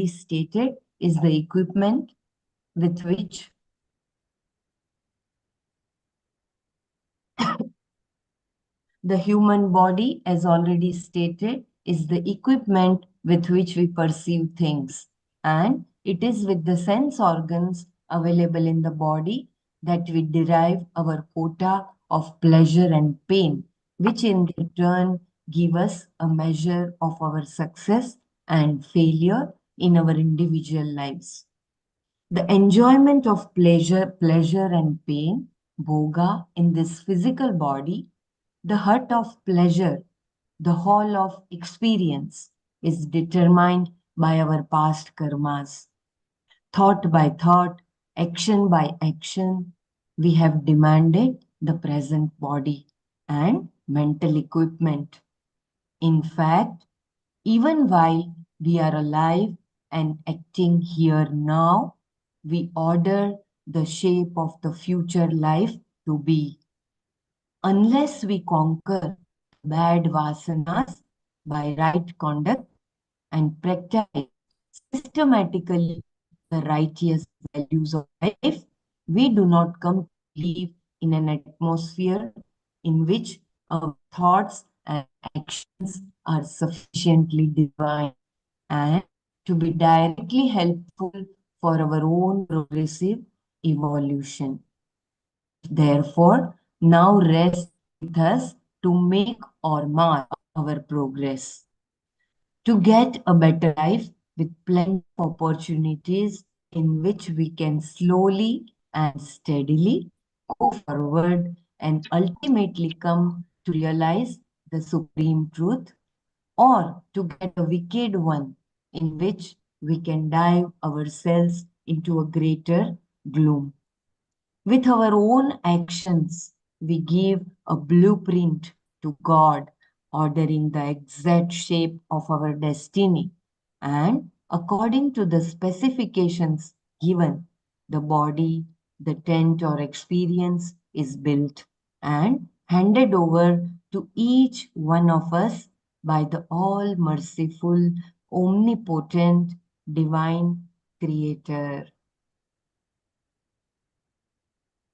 already stated, is the equipment with which the human body, as already stated, is the equipment with which we perceive things. And it is with the sense organs available in the body that we derive our quota of pleasure and pain, which in turn give us a measure of our success and failure in our individual lives. The enjoyment of pleasure and pain, bodha, in this physical body, the hut of pleasure, the hall of experience, is determined by our past karmas. Thought by thought, action by action, we have demanded the present body and mental equipment. In fact, even while we are alive and acting here now, we order the shape of the future life to be. Unless we conquer bad vasanas by right conduct and practice systematically the righteous values of life, we do not come to live in an atmosphere in which our thoughts and actions are sufficiently divine and to be directly helpful for our own progressive evolution. Therefore, now rests with us to make or mar our progress. To get a better life with plenty of opportunities in which we can slowly and steadily go forward and ultimately come to realize the supreme truth, or to get a wicked one in which we can dive ourselves into a greater gloom. With our own actions, we give a blueprint to God, ordering the exact shape of our destiny. And according to the specifications given, the body, the tent or experience is built and handed over to each one of us by the all merciful, omnipotent, divine Creator.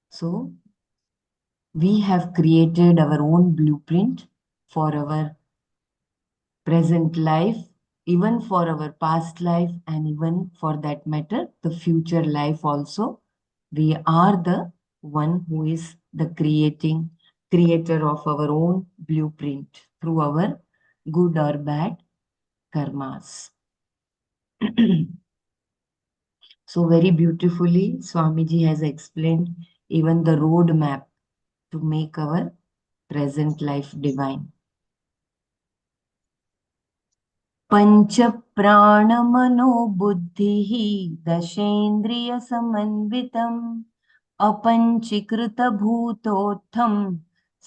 So, we have created our own blueprint for our present life, even for our past life, and even for that matter, the future life also. We are the one who is the creator of our own blueprint through our good or bad karmas. So very beautifully, Swamiji has explained even the roadmap to make our present life divine. पंच प्राण मनो बुद्धिः दशेन्द्रिय समन्वितम् अपंचीकृत भूतोत्थम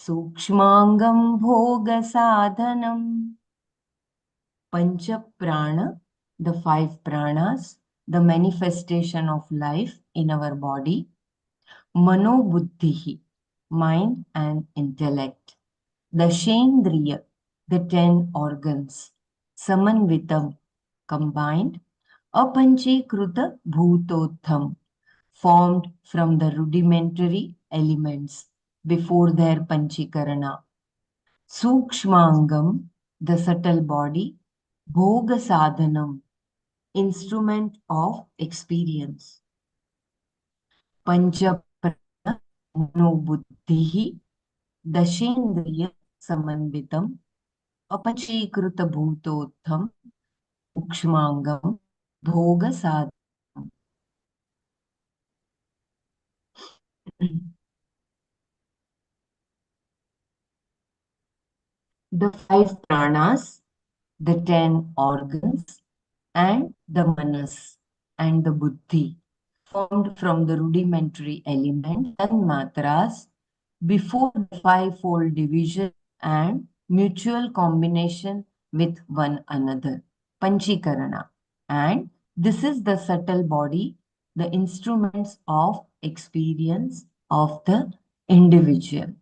सूक्ष्मांगम भोग साधनम. Pancha prana, the five pranas, the manifestation of life in our body. Mano buddhihi, mind and intellect. Dashendriya, the 10 organs. Samanvitam, combined. Apanchikruta bhutotham, formed from the rudimentary elements before their panchikarana. Sukshmangam, the subtle body. Bhoga sadhanam, instrument of experience. Pancha prana mano buddhihi dashendriya samanvitam apanchikruta bhutotham ukshmangam bhoga sadhanam. The five pranas, the 10 organs, and the manas and the buddhi, formed from the rudimentary element and matras before the fivefold division and mutual combination with one another, panchikarana. And this is the subtle body, the instruments of experience of the individual.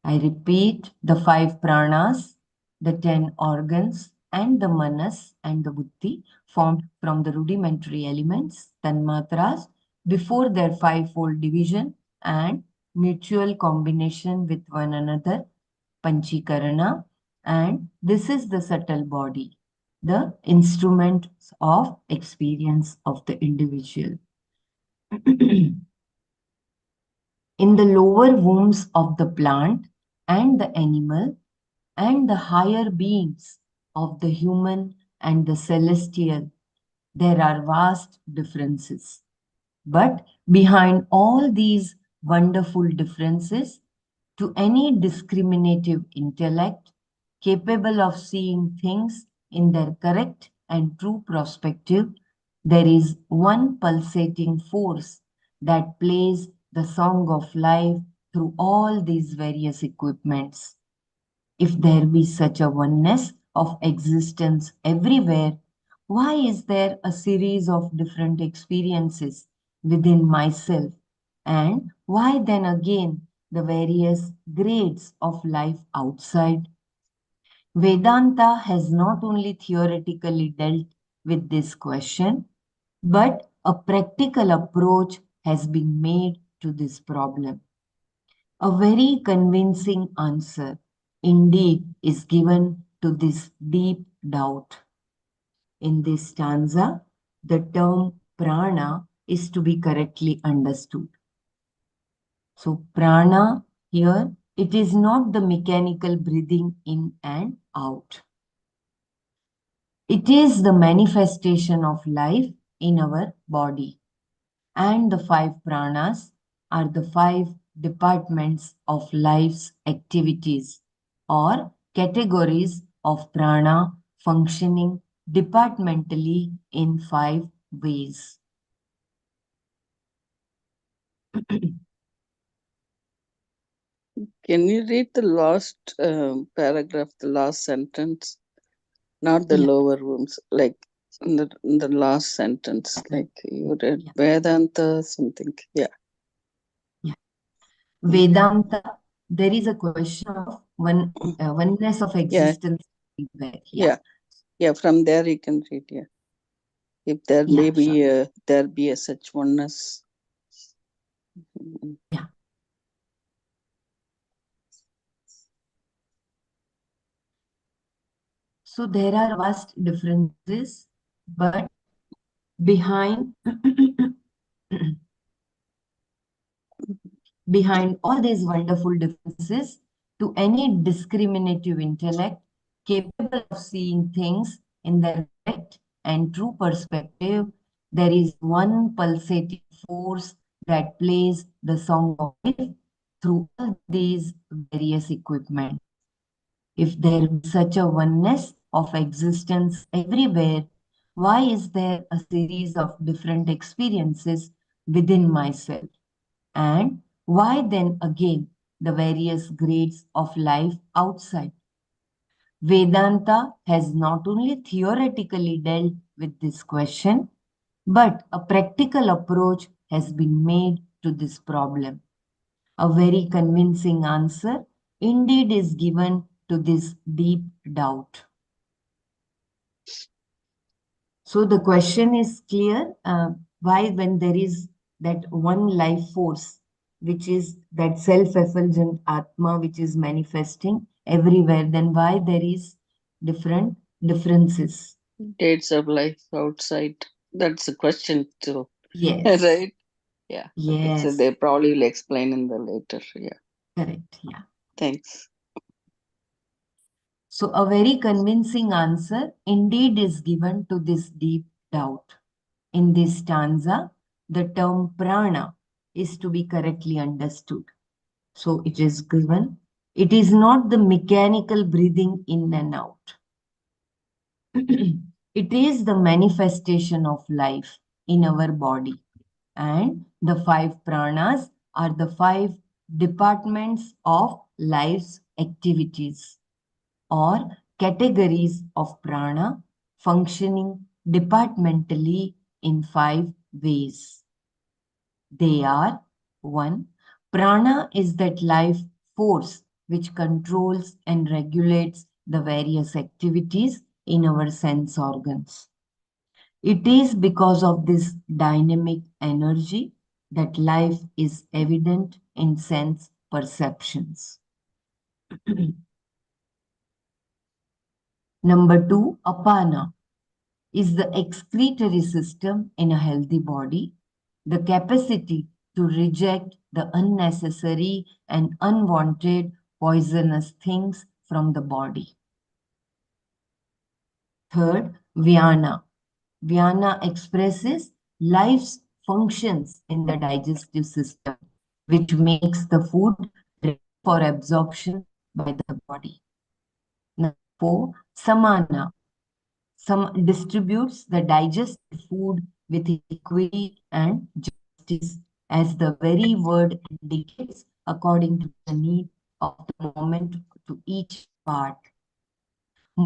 I repeat, the five pranas, the 10 organs, and the manas and the buddhi formed from the rudimentary elements, tanmatras, before their fivefold division and mutual combination with one another, panchikarana, and this is the subtle body, the instrument of experience of the individual. In the lower wombs of the plant and the animal and the higher beings of the human and the celestial, there are vast differences. But behind all these wonderful differences, to any discriminative intellect capable of seeing things in their correct and true perspective, there is one pulsating force that plays the song of life through all these various equipments. If there be such a oneness of existence everywhere, why is there a series of different experiences within myself? And why then again the various grades of life outside? Vedanta has not only theoretically dealt with this question, but a practical approach has been made to this problem. A very convincing answer indeed is given to this deep doubt. In this stanza, the term prana is to be correctly understood. So, prana here, it is not the mechanical breathing in and out. It is the manifestation of life in our body. And the five pranas are the five departments of life's activities or categories of prana functioning departmentally in five ways. Can you read the last paragraph, the last sentence, not the Yeah, lower rooms, like in the last sentence, yeah, like you read yeah, Vedanta something. Yeah. yeah. Mm, Vedanta, there is a question of mm. oneness of Yeah, existence everywhere. Yeah, yeah, yeah. From there you can read. Yeah, if there yeah, may sure. be a such oneness. Mm, Yeah. So there are vast differences, but behind behind all these wonderful differences, to any discriminative intellect capable of seeing things in their correct and true perspective, there is one pulsating force that plays the song of life through all these various equipments. If there be such a oneness of existence everywhere, why is there a series of different experiences within myself? And why then again the various grades of life outside? Vedanta has not only theoretically dealt with this question, but a practical approach has been made to this problem. A very convincing answer indeed is given to this deep doubt. So the question is clear. Why, when there is that one life force, which is that self-effulgent Atma, which is manifesting everywhere, then why there is different differences? Dates of life outside. That's the question too, Yes, right? Yeah. Okay. So yes, they probably will explain in the later. Yeah. correct. Yeah. Thanks. So a very convincing answer indeed is given to this deep doubt. In this stanza, the term prana is to be correctly understood. So it is given. It is not the mechanical breathing in and out. It is the manifestation of life in our body. And the five pranas are the five departments of life's activities or categories of prana functioning departmentally in five ways. They are: 1. Prana is that life force which controls and regulates the various activities in our sense organs. It is because of this dynamic energy that life is evident in sense perceptions. Number two, apana is the excretory system in a healthy body, the capacity to reject the unnecessary and unwanted poisonous things from the body. Third, Vyana. Vyana expresses life's functions in the digestive system, which makes the food ready for absorption by the body. Number four, Samana. Some distributes the digested food with equity and justice, as the very word indicates, according to the need of the moment to each part.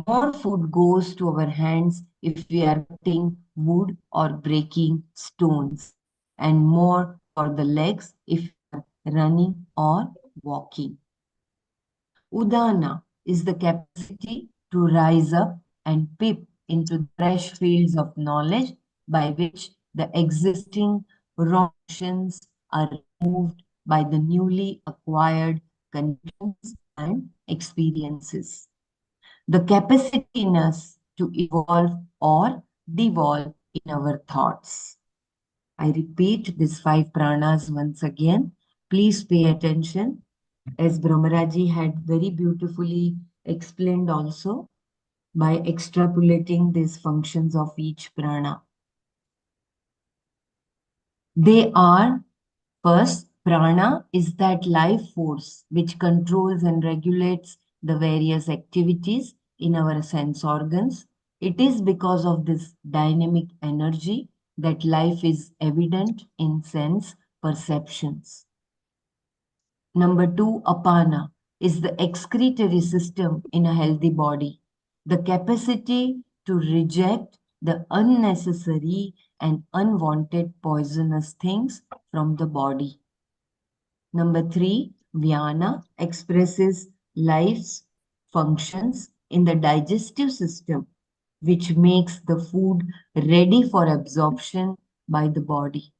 More food goes to our hands if we are cutting wood or breaking stones, and more for the legs if we are running or walking. Udana is the capacity to rise up and peep into the fresh fields of knowledge by which the existing wrong notions are removed by the newly acquired convictions and experiences. The capacity in us to evolve or devolve in our thoughts. I repeat these five pranas once again. Please pay attention, as Brahmaraji had very beautifully explained also by extrapolating these functions of each prana. They are: first, prana is that life force which controls and regulates the various activities in our sense organs. It is because of this dynamic energy that life is evident in sense perceptions. Number two, apana is the excretory system in a healthy body, the capacity to reject the unnecessary and unwanted poisonous things from the body. Number three, Vyana expresses life's functions in the digestive system, which makes the food ready for absorption by the body.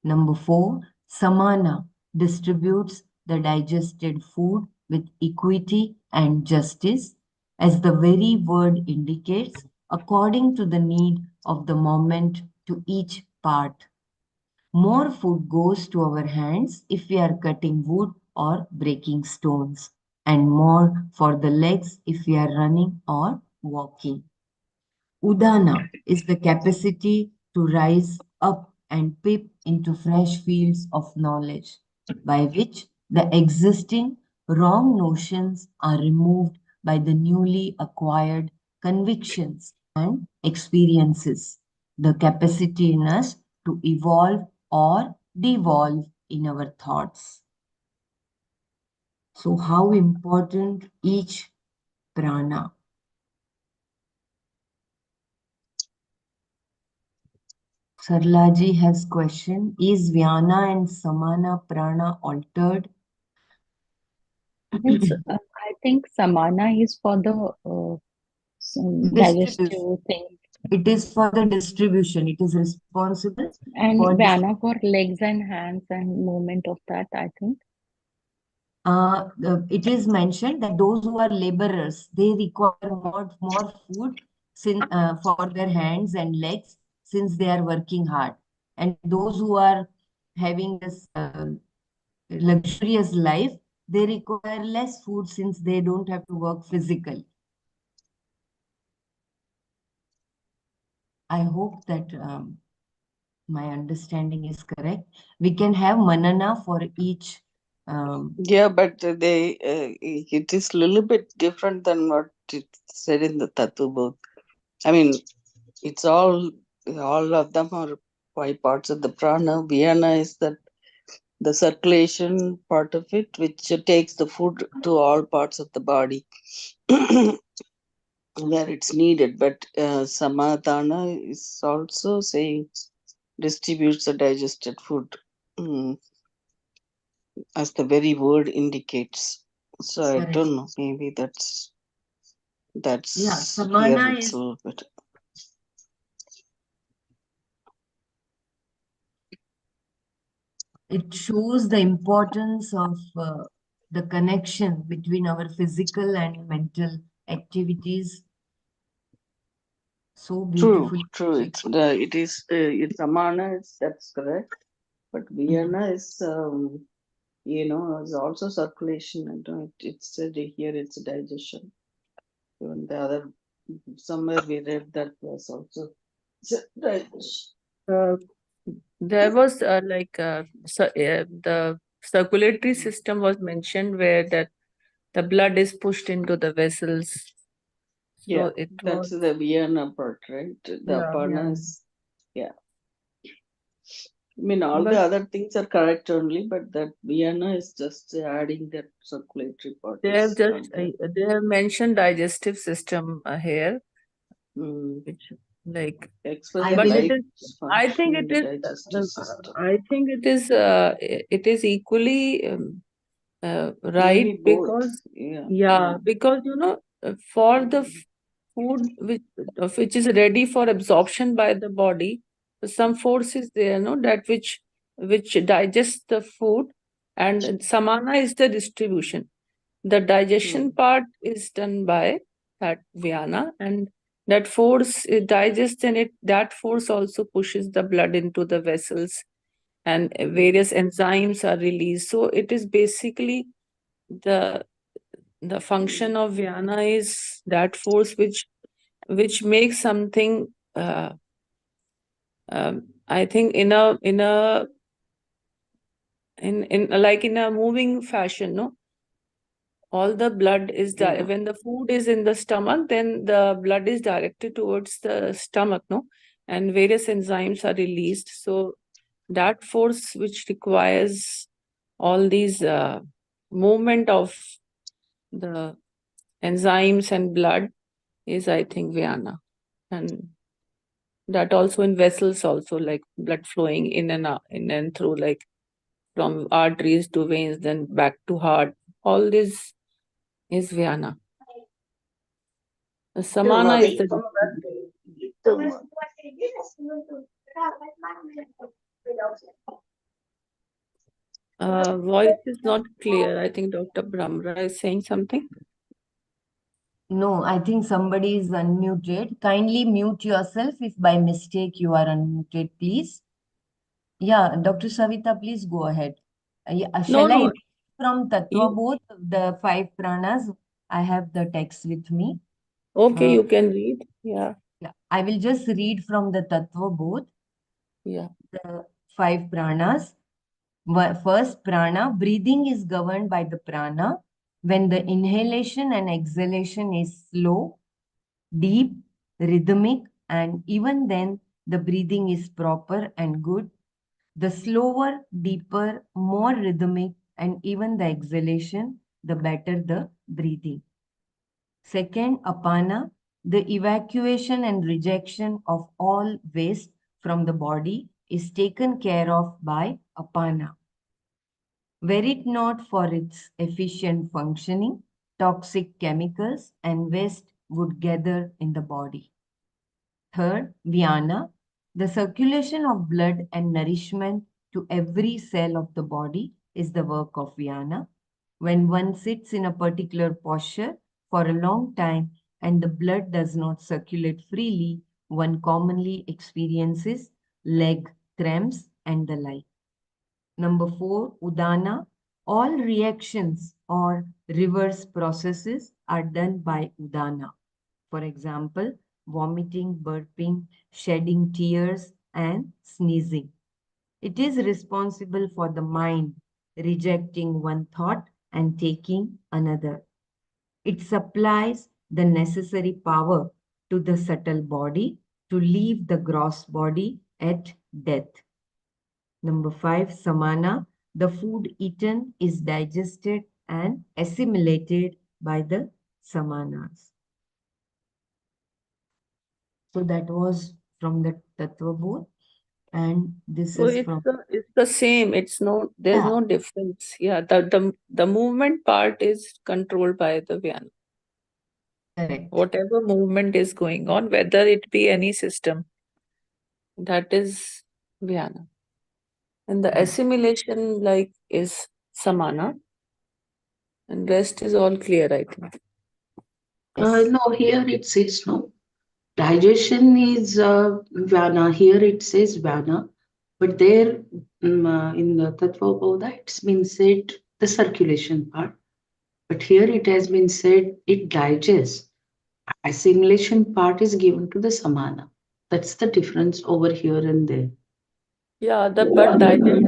Number four, Samana distributes the digested food with equity and justice, as the very word indicates, according to the need of the moment to each part. More food goes to our hands if we are cutting wood or breaking stones, and more for the legs if we are running or walking. Udana is the capacity to rise up and peep into fresh fields of knowledge, by which the existing wrong notions are removed by the newly acquired convictions and experiences, the capacity in us to evolve or devolve in our thoughts. So, how important each prana? Sarlaji has question: is Vyana and Samana prana altered? Means I think samana is for the Distribution. digestive thing, It is for the distribution. It is responsible and for Vana for legs and hands and movement of that, I think. it is mentioned that those who are laborers, they require more food for their hands and legs, since they are working hard. And those who are having this luxurious life, they require less food since they don't have to work physically. I hope that my understanding is correct. We can have manana for each. Yeah, but it is a little bit different than what it said in the Tattva book. I mean, it's all of them are five parts of the prana. Vyana is the circulation part of it, which takes the food to all parts of the body where it's needed. But samadhana is also saying distributes the digested food, mm, as the very word indicates. So I Correct. don't know. Maybe that's. Yeah, That's here samana it's is, a little bit. it shows the importance of the connection between our physical and mental activities so True, beautifully. true. It's Amana. That's correct. But Mm. Vienna is is also circulation. I don't. It's said here it's digestion. Even the other somewhere we read that was also digestion. Uh, there was the circulatory system was mentioned where that the blood is pushed into the vessels. Yeah, So it that's was, the Vienna part, right? The yeah, Apana yeah. is, yeah. I mean, all the But other things are correct only, but that Vienna is just adding that circulatory part they have is just not there. they have mentioned digestive system here, Mm. which like, Express I the but will, it right is. I function think in it the is. digestive system. I think it is equally right Maybe both. because, Yeah. yeah, Mm. because for the food which is ready for absorption by the body, some force is there, no, that which digests the food, and samana is the distribution. The Mm. digestion part is done by that Vyana, and that force it digests, and it that force also pushes the blood into the vessels, and various enzymes are released. So it is basically the the function of Vyana is that force which makes something. I think in like in a moving fashion, no, all the blood is Yeah. when the food is in the stomach, then the blood is directed towards the stomach, no, and various enzymes are released. So that force which requires all these movement of the enzymes and blood is, I think, Vyana. And that also in vessels also, like blood flowing in and out, in and through, like from arteries to veins, then back to heart. All this is Vyana. Samana is the distribution. Voice is not clear. I think Dr. Brahmra is saying something. no, I think somebody is unmuted. Kindly mute yourself if by mistake you are unmuted, please. Yeah, Dr. Savita, please go ahead. No, Shall I no. read from Tattva You Bodh, the five pranas? I have the text with me. okay? Uh, You can read. Yeah, yeah, I will just read from the Tattva Bodh, yeah. the five pranas. First prana, breathing is governed by the prana. When the inhalation and exhalation is slow, deep, rhythmic, and even then the breathing is proper and good. The slower, deeper, more rhythmic, and even the exhalation, the better the breathing. Second, apana, the evacuation and rejection of all waste from the body is taken care of by apana. Were it not for its efficient functioning, toxic chemicals and waste would gather in the body. Third, Vyana, the circulation of blood and nourishment to every cell of the body is the work of Vyana. When one sits in a particular posture for a long time and the blood does not circulate freely, one commonly experiences leg cramps and the like. Number four, Udana. All reactions or reverse processes are done by Udana. For example, vomiting, burping, shedding tears, and sneezing. It is responsible for the mind rejecting one thought and taking another. It supplies the necessary power to the subtle body to leave the gross body at death. Number five, samana. The food eaten is digested and assimilated by the samanas. So that was from the Tattva Bodh, and this So is from, it's the same. It's no, there's yeah, no difference. Yeah, the movement part is controlled by the Vyana. Correct. Whatever movement is going on, whether it be any system, that is Vyana. And the assimilation like is Samana, and rest is all clear, I think. No, here it says no. Digestion is Vyana. Here it says Vyana. But there in the Tattva Bodha, it's been said the circulation part. But here it has been said it digests. Assimilation part is given to the Samana. That's the difference over here and there. Yeah, the but digestion,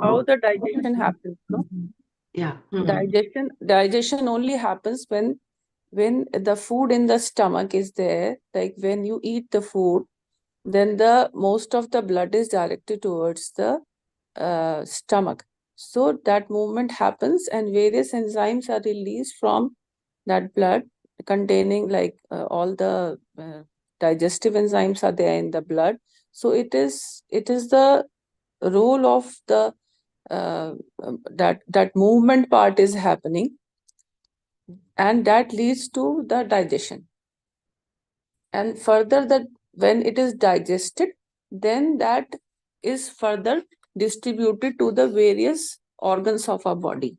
how the digestion happens, no? Yeah. Digestion only happens when the food in the stomach is there, like when you eat the food, then the most of the blood is directed towards the stomach. So that movement happens and various enzymes are released from that blood containing like all the digestive enzymes are there in the blood. So it is the role of the that movement part is happening, and that leads to the digestion. And further, that when it is digested, then that is further distributed to the various organs of our body.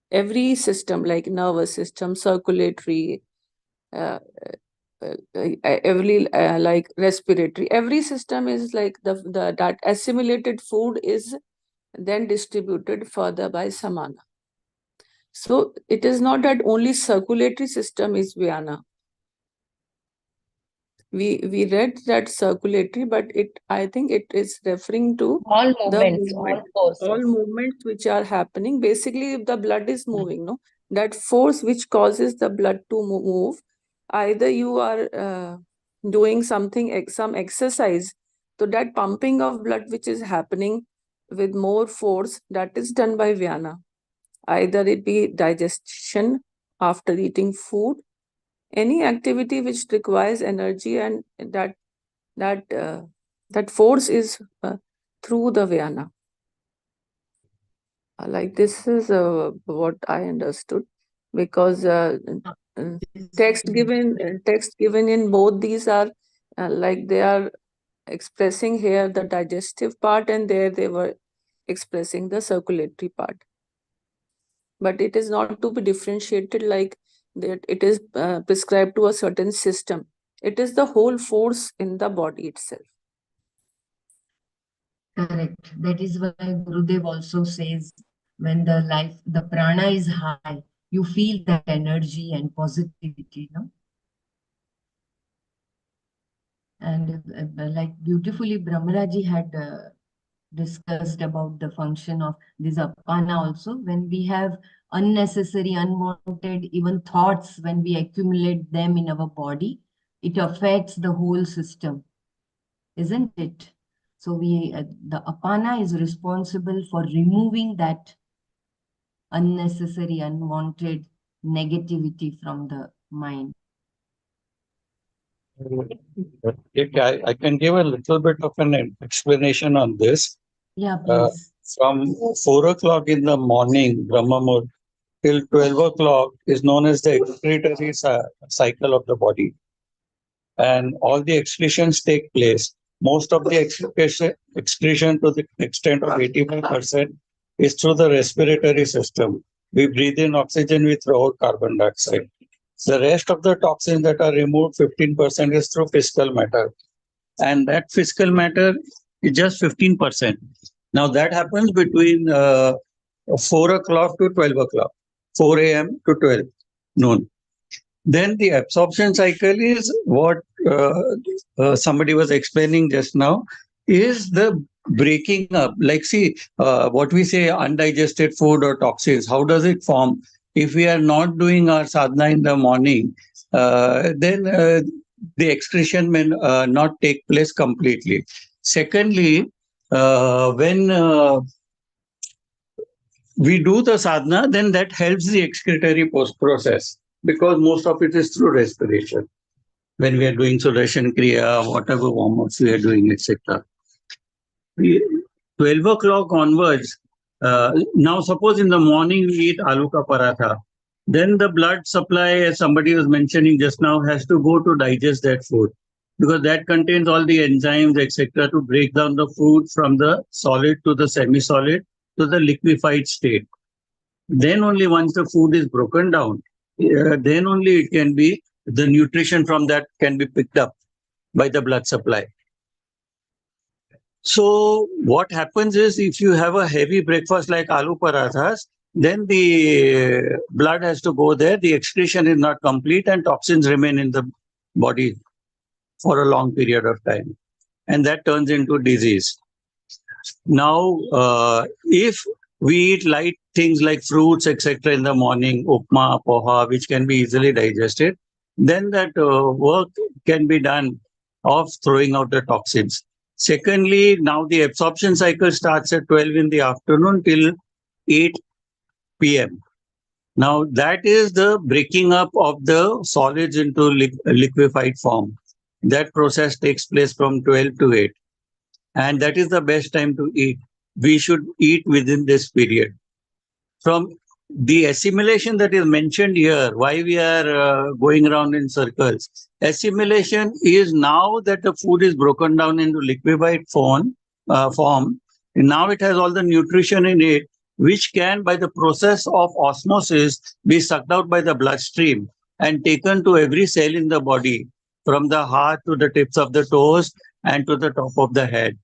Every system like nervous system, circulatory, uh, every like respiratory, every system is like the that assimilated food is then distributed further by Samana. So it is not that only circulatory system is Vyana. We read that circulatory, but I think it is referring to All the movements, movement, all all forces. movements which are happening. Basically, if the blood is moving, no, that force which causes the blood to move, either you are doing something, some exercise, so that pumping of blood which is happening with more force, that is done by Vyana. Either it be digestion after eating food, any activity which requires energy, and that force is through the Vyana. Like this is what I understood, because text given in both these are like they are expressing here the digestive part, and there they were expressing the circulatory part. But it is not to be differentiated like that it is prescribed to a certain system. It is the whole force in the body itself. Correct. That is why Gurudev also says when the prana is high, you feel that energy and positivity, no? And like beautifully, Brahmaraji had discussed about the function of this apana also. When we have unnecessary, unwanted, even thoughts, when we accumulate them in our body, it affects the whole system, isn't it? So the apana is responsible for removing that unnecessary, unwanted negativity from the mind. I can give a little bit of an explanation on this. Yeah, please. From 4 o'clock in the morning, Brahma Muhurt, till 12 o'clock is known as the excretory cycle of the body. And all the excretions take place. Most of the excretion to the extent of 85% is through the respiratory system. We breathe in oxygen, we throw out carbon dioxide. The rest of the toxins that are removed, 15%, is through physical matter. And that physical matter is just 15%. Now that happens between 4 o'clock to 12 o'clock, 4 a.m. to 12 noon. Then the absorption cycle is what somebody was explaining just now, is the breaking up. Like, see, what we say undigested food or toxins, how does it form? If we are not doing our sadhana in the morning, then the excretion may not take place completely. Secondly, when we do the sadhana, then that helps the excretory process, because most of it is through respiration. When we are doing Sudarshan Kriya, whatever warm-ups we are doing, etc. 12 o'clock onwards, now suppose in the morning we eat aloo ka paratha, Then the blood supply, as somebody was mentioning just now, has to go to digest that food because that contains all the enzymes, etc., to break down the food from the solid to the semi-solid to the liquefied state. Then only once the food is broken down, then only it can be the nutrition from that can be picked up by the blood supply. So what happens is if you have a heavy breakfast like aloo parathas, then the blood has to go there. The excretion is not complete and toxins remain in the body for a long period of time. And that turns into disease. Now, if we eat light things like fruits, etc., in the morning, upma, poha, which can be easily digested, then that work can be done of throwing out the toxins. Secondly, now the absorption cycle starts at 12 in the afternoon till 8 p.m. Now, that is the breaking up of the solids into liquefied form. That process takes place from 12 to 8. And that is the best time to eat. We should eat within this period. From the assimilation that is mentioned here, why we are going around in circles, assimilation is now that the food is broken down into liquefied form. Now it has all the nutrition in it, which can, by the process of osmosis, be sucked out by the bloodstream and taken to every cell in the body, from the heart to the tips of the toes and to the top of the head.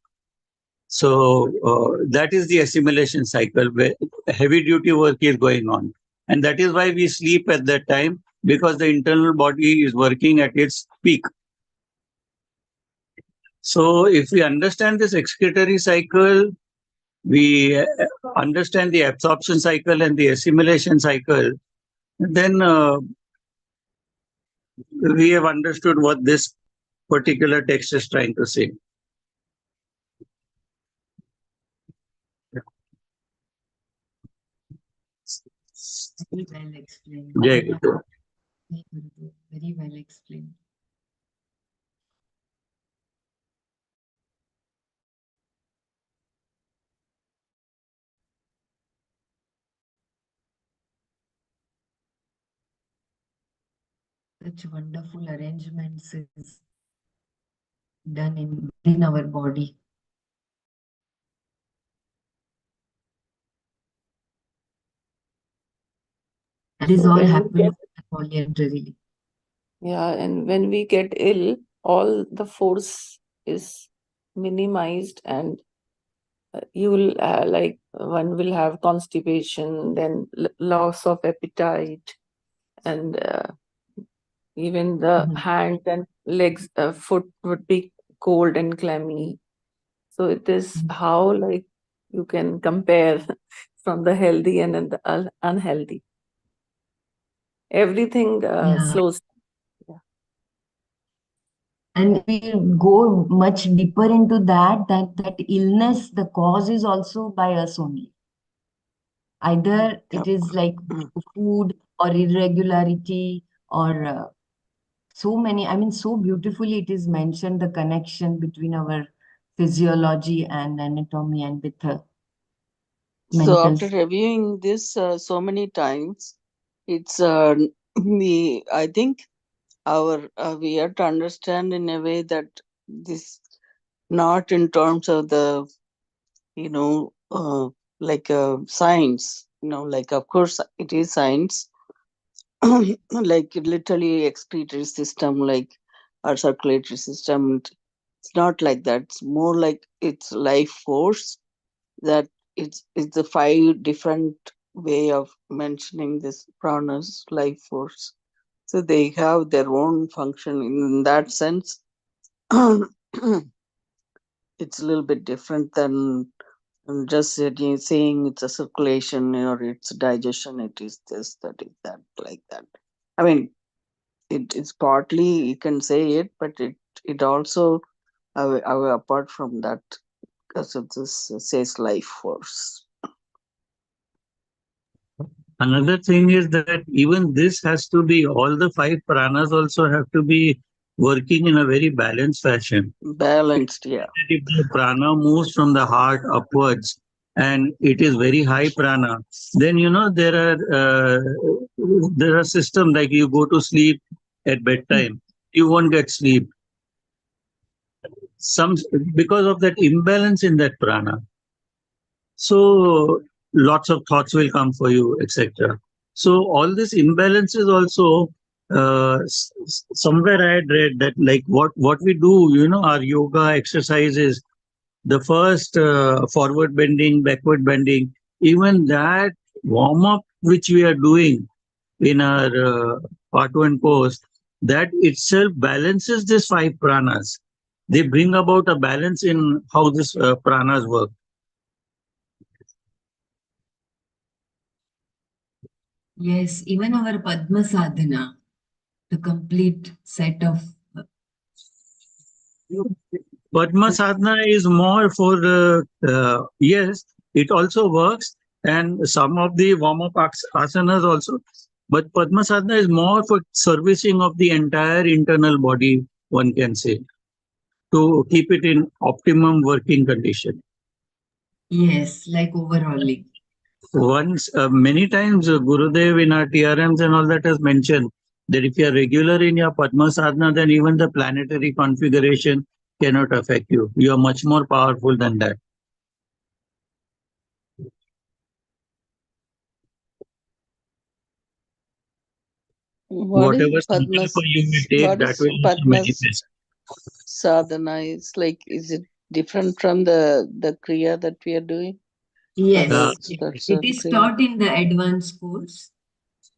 So that is the assimilation cycle where heavy duty work is going on. And that is why we sleep at that time, because the internal body is working at its peak. So if we understand this excretory cycle, we understand the absorption cycle and the assimilation cycle, then we have understood what this particular text is trying to say. Very well explained. Jai Very Guru. very well explained. Such wonderful arrangements is done in within our body. And this So all when we happens get, voluntarily. yeah, and when we get ill, all the force is minimized, and you will like one will have constipation, then loss of appetite, and even the Mhm. hands and legs, foot would be cold and clammy. So it is Mhm. how like you can compare from the healthy and the unhealthy. Everything Yeah. slows. Yeah. And if we go much deeper into that illness, the cause is also by us only. Either it Yep. is like Mm. food or irregularity or so many, I mean, so beautifully it is mentioned the connection between our physiology and anatomy and with the So mental. after reviewing this so many times, it's we. I think our we have to understand in a way that this not in terms of the you know like science. Like of course it is science, like literally excretory system, like our circulatory system. It's not like that. It's more like it's life force, that it's the five different way of mentioning this pranas, life force. So they have their own function in that sense. It's a little bit different than just saying it's a circulation or it's digestion, it is this, that is that, like that. I mean, it is partly you can say it, but it also apart from that, because of this says life force. Another thing is that even this has to be, all the five pranas also have to be working in a very balanced fashion. Balanced, yeah. If the prana moves from the heart upwards and it is very high prana, then there are systems like you go to sleep at bedtime, you won't get sleep. Some because of that imbalance in that prana. So lots of thoughts will come for you, etc. So all this imbalance is also somewhere I had read that like what we do, our yoga exercises, the first forward bending, backward bending, even that warm up which we are doing in our part one course, that itself balances these five pranas. They bring about a balance in how this pranas work. Yes, even our Padma sadhana, the complete set of Padma sadhana is more for yes, it also works, and some of the warm up asanas also. But Padma sadhana is more for servicing of the entire internal body, one can say, to keep it in optimum working condition. yes, like overhauling. Once, many times, Gurudev in our TRMs and all that has mentioned that if you are regular in your Padma sadhana, then even the planetary configuration cannot affect you. You are much more powerful than that. What is Whatever Padma? sankalpa you will take, What that is will also Padma manifest. sadhana? It's like, is it different from the kriya that we are doing? Uh, Yes, Other it, sorts it of is kriya? taught in the advanced course.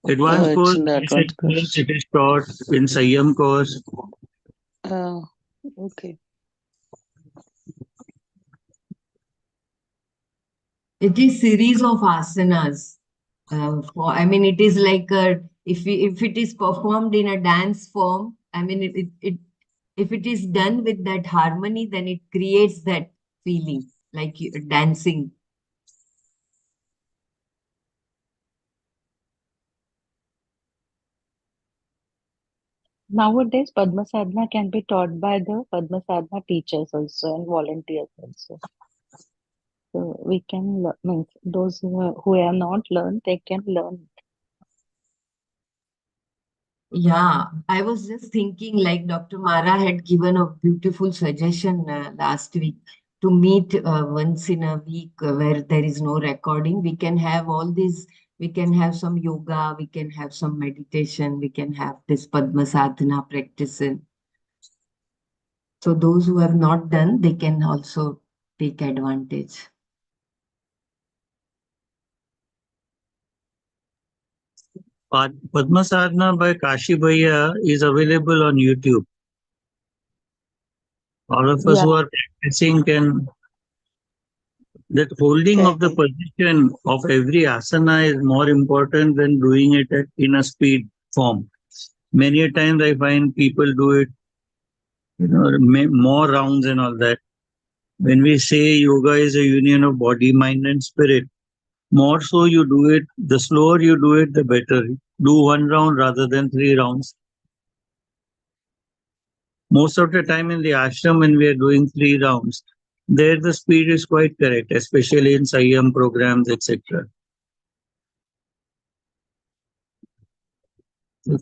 Oh, Advanced it's course, in the basic advanced course, course. it is taught in Sanyam course. Oh, okay. It is series of asanas. I mean, it is like if it is performed in a dance form, I mean, if it is done with that harmony, then it creates that feeling like dancing. Nowadays, Padma Sadhana can be taught by the Padma Sadhana teachers also and volunteers also. So we can means those who have not learned, they can learn. Yeah, I was just thinking like Dr. Mara had given a beautiful suggestion last week to meet once in a week where there is no recording. We can have all these, we can have some yoga, we can have some meditation, we can have this Padma Sadhana practicing. So those who have not done, they can also take advantage. Padma Sadhana by Kashi Bhaiya is available on YouTube. All of us Yeah, who are practicing can, that holding of the Can. position of every asana is more important than doing it in a speed form. Many a times I find people do it, more rounds and all that. When we say yoga is a union of body, mind, and spirit, more so you do it, the slower you do it, the better. Do one round rather than three rounds. Most of the time in the ashram, when we are doing three rounds, there the speed is quite correct, especially in Sanyam programs, etc.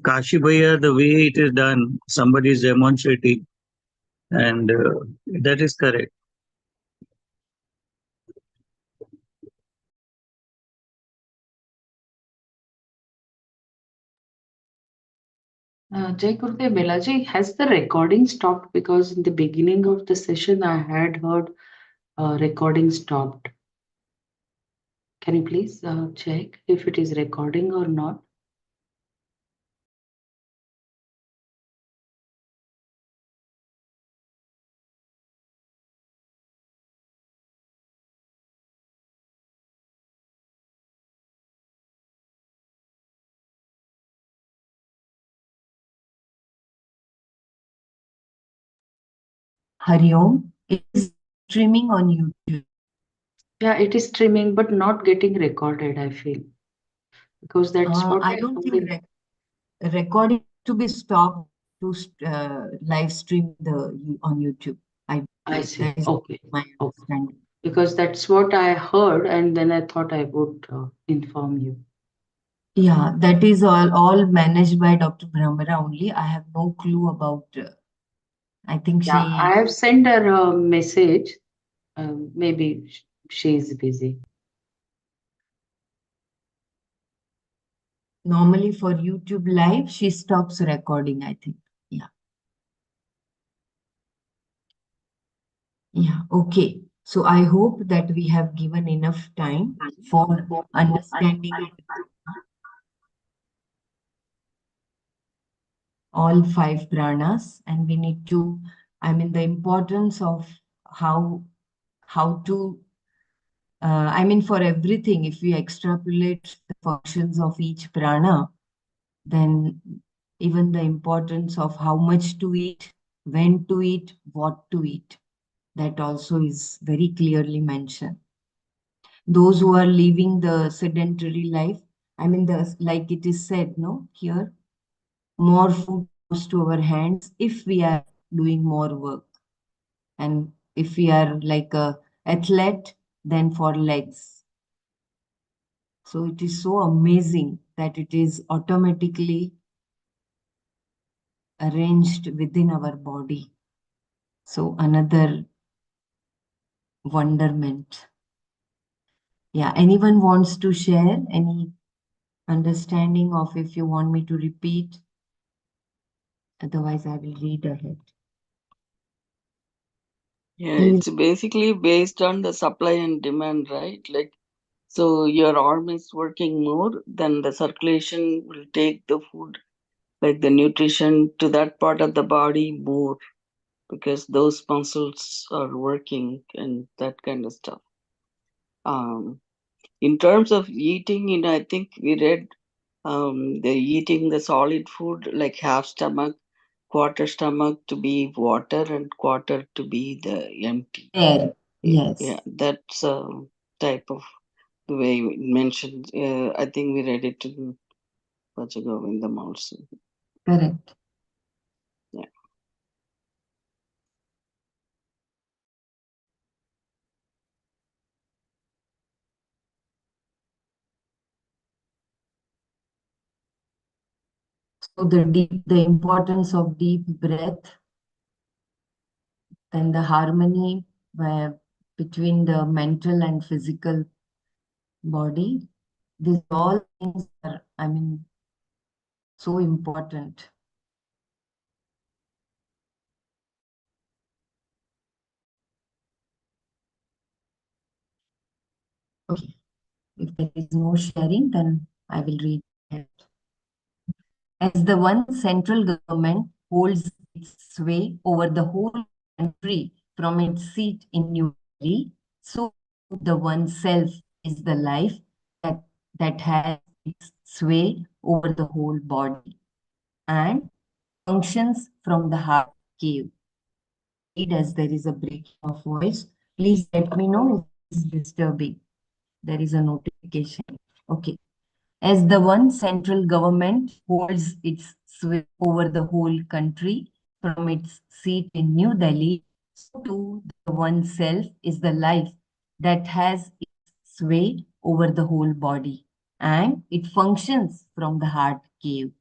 Kashi Bhaiya, the way it is done, somebody is demonstrating, and that is correct. Jai Gurudev Belaji, has the recording stopped? Because in the beginning of the session, I had heard recording stopped. Can you please check if it is recording or not? Hari Om, it is streaming on YouTube. Yeah, it is streaming, but not getting recorded, I feel. Because that's what I I don't heard think recording to be stopped to live stream on YouTube. I I believe see. that is Okay. my Okay. understanding. because that's what I heard, and then I thought I would inform you. Yeah, that is all managed by Dr. Brahmara only. I have no clue about. I think Yeah, I she have sent her a message. Maybe she's busy. normally for YouTube live she stops recording. I think. Yeah, yeah. Okay. So I hope that we have given enough time for understanding all five pranas, and we need to. I mean the importance of how how to I mean, for everything, if we extrapolate the functions of each prana, then even the importance of how much to eat, when to eat, what to eat, that also is very clearly mentioned. Those who are living the sedentary life, I mean, like it is said, no, here, more food goes to our hands if we are doing more work. And if we are like a athlete, then for legs. So it is so amazing that it is automatically arranged within our body. So another wonderment. Yeah, anyone wants to share any understanding of if you want me to repeat? Otherwise, I will read ahead. Yeah, Please. it's basically based on the supply and demand, right? Like, so your arm is working more, then the circulation will take the food, like the nutrition, to that part of the body more because those muscles are working and that kind of stuff. Um, in terms of eating, I think we read they're eating the solid food like half stomach, quarter stomach to be water, and quarter to be the empty. Air. Yeah, Yes, that's a type of the way it mentioned. I think we read it in Vajagovindam also. correct. Yeah. So the importance of deep breath, then the harmony between the mental and physical body. These all things are, I mean, so important. Okay, if there is no sharing, then I will read ahead. As the one central government holds its sway over the whole country from its seat in New Delhi, so the one self is the life that, that has its sway over the whole body and functions from the heart cave. Read as there is a breaking of voice. Please let me know if it is disturbing. There is a notification. Okay. As the one central government holds its sway over the whole country from its seat in New Delhi, so too the one self is the life that has its sway over the whole body and it functions from the heart cave.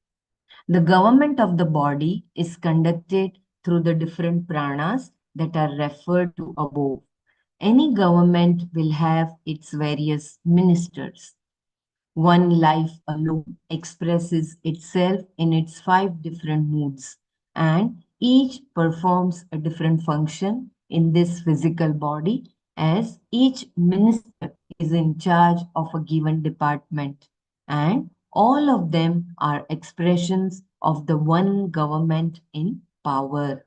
The government of the body is conducted through the different pranas that are referred to above. Any government will have its various ministers. One life alone expresses itself in its five different moods, and each performs a different function in this physical body as each minister is in charge of a given department, and all of them are expressions of the one government in power.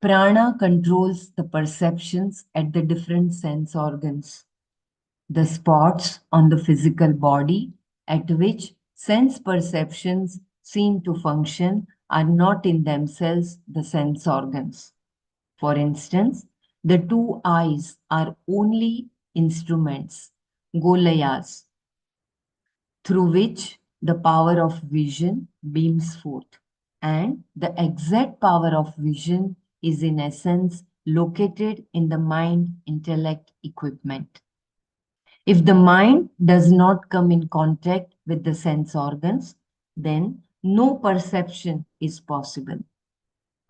Prana controls the perceptions at the different sense organs. The spots on the physical body at which sense perceptions seem to function are not in themselves the sense organs. For instance, the two eyes are only instruments, golayas, through which the power of vision beams forth. And the exact power of vision is in essence located in the mind-intellect equipment. If the mind does not come in contact with the sense organs, then no perception is possible.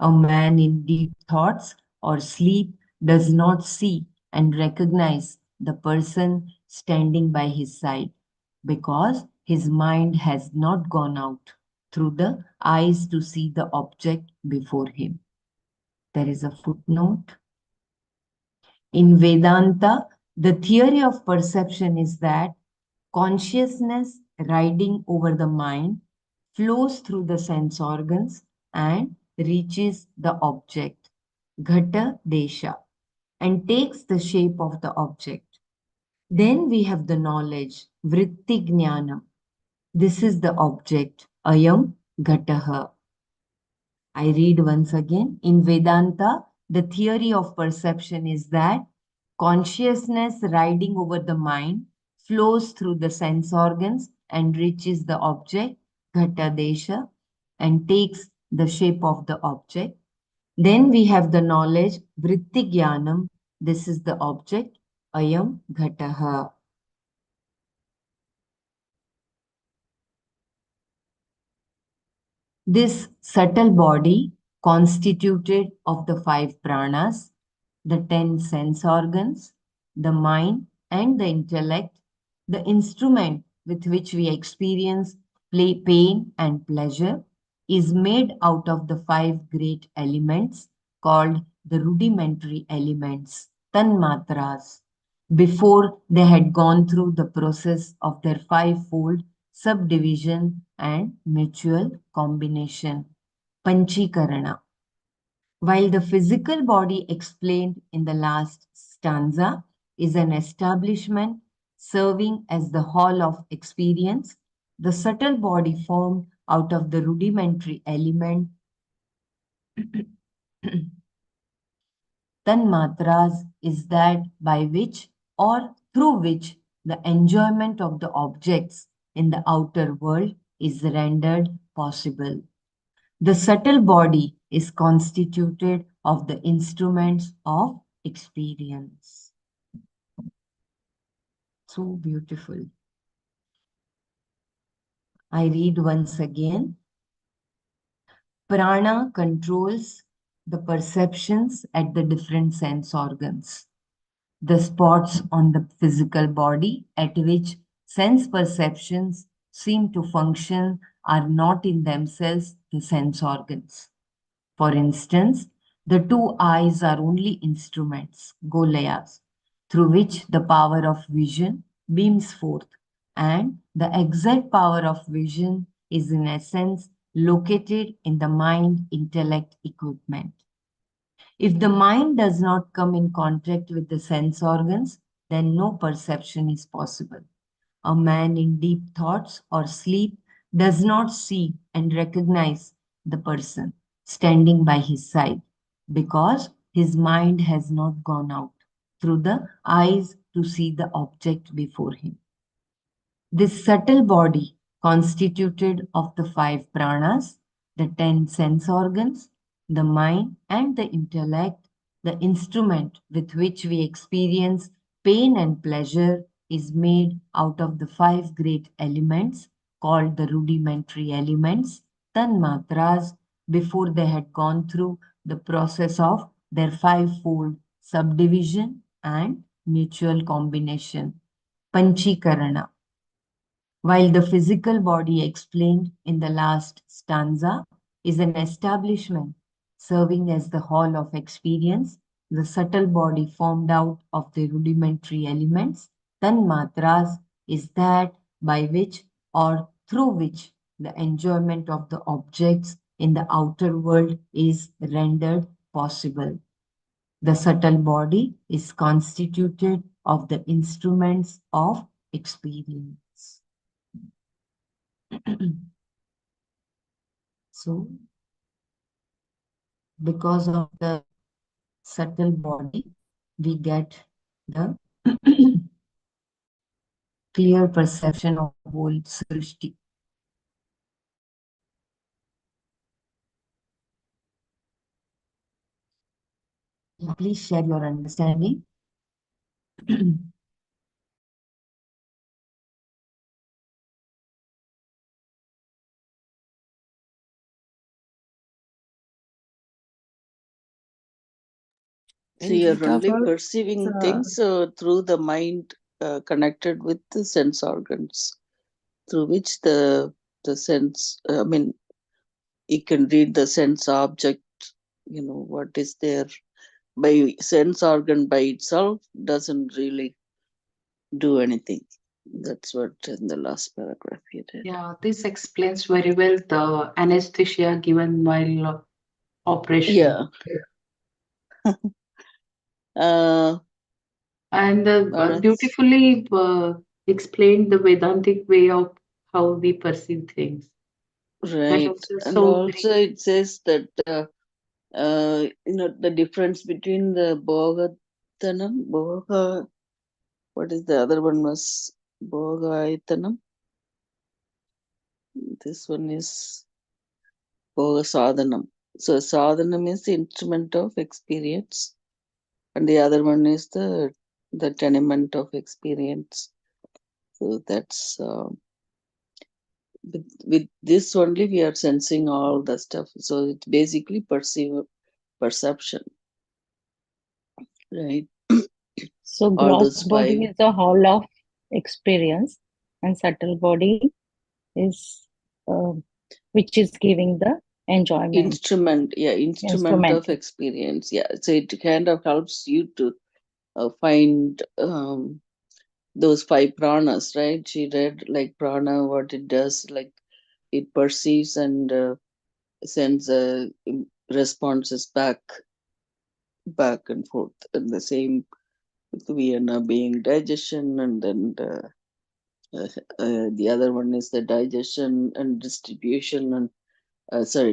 A man in deep thoughts or sleep does not see and recognize the person standing by his side because his mind has not gone out through the eyes to see the object before him. There is a footnote. In Vedanta, the theory of perception is that consciousness riding over the mind flows through the sense organs and reaches the object, ghata desha, and takes the shape of the object. Then we have the knowledge, vritti jnanam. This is the object, ayam ghataha. I read once again. In Vedanta, the theory of perception is that consciousness riding over the mind flows through the sense organs and reaches the object, ghata desha, and takes the shape of the object. Then we have the knowledge, vritti jnanam. This is the object, ayam ghataha. This subtle body, constituted of the five pranas, the 10 sense organs, the mind, and the intellect, the instrument with which we experience pain and pleasure, is made out of the five great elements called the rudimentary elements, tanmatras, before they had gone through the process of their fivefold subdivision and mutual combination, panchikarana. While the physical body explained in the last stanza is an establishment serving as the hall of experience, the subtle body formed out of the rudimentary element tanmatras is that by which or through which the enjoyment of the objects in the outer world is rendered possible. The subtle body is constituted of the instruments of experience. So beautiful. I read once again. Prana controls the perceptions at the different sense organs. The spots on the physical body at which sense perceptions seem to function are not in themselves the sense organs. For instance, the two eyes are only instruments, golayas, through which the power of vision beams forth, and the exact power of vision is in essence located in the mind intellect equipment. If the mind does not come in contact with the sense organs, then no perception is possible. A man in deep thoughts or sleep does not see and recognize the person standing by his side because his mind has not gone out through the eyes to see the object before him. This subtle body, constituted of the five pranas, the 10 sense organs, the mind, and the intellect, the instrument with which we experience pain and pleasure, is made out of the five great elements called the rudimentary elements, tanmatras, before they had gone through the process of their fivefold subdivision and mutual combination, panchikarana. While the physical body explained in the last stanza is an establishment serving as the hall of experience, the subtle body formed out of the rudimentary elements, tanmatras, is that by which or through which the enjoyment of the objects in the outer world is rendered possible. The subtle body is constituted of the instruments of experience. So, because of the subtle body, we get the clear perception of the whole Srishti. Please share your understanding. So And you're Gita only first, perceiving things through the mind connected with the sense organs, through which the sense, I mean, you can read the sense object, what is there. By sense organ by itself doesn't really do anything. That's what in the last paragraph you did. Yeah, this explains very well the anesthesia given while operation. Yeah. uh, And Alright. beautifully explained the Vedantic way of how we perceive things. That Right. also And so also it says that the difference between the Bhoga, what is the other one was Bhogaitanam? This one is Bhoga Sadhanam. So Sadhanam is the instrument of experience, and the other one is the tenement of experience. So that's with this only we are sensing all the stuff. So it's basically perception, right? So All gross those body five is a hall of experience, and subtle body is uh, which is giving the enjoyment instrument instrument. of experience. Yeah, so it kind of helps you to find those five pranas, right? She read like prana, what it does, like it perceives and sends responses back and forth. And the same with Vienna being digestion, and then the other one is the digestion and distribution, and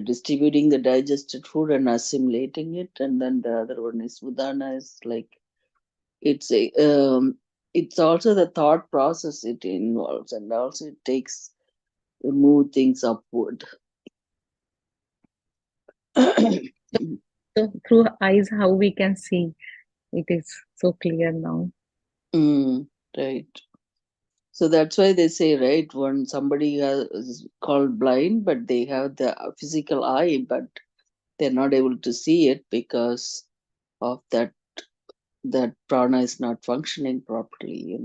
distributing the digested food and assimilating it. And then the other one is Udana, is like it's a it's also the thought process it involves, and also it takes move things upward. So through eyes, how we can see it is so clear now. Right. So that's why they say, right, when somebody is called blind, but they have the physical eye, but they're not able to see it because of that prana is not functioning properly,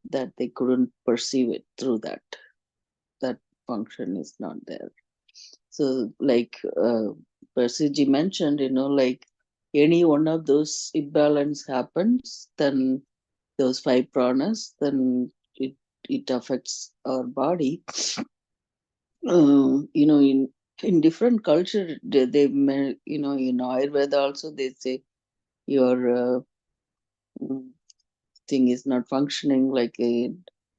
that they couldn't perceive it through that function is not there. So like Persiji mentioned, like any one of those imbalance happens, then those five pranas, then it affects our body. In different culture, in Ayurveda also they say your mm, thing is not functioning, like a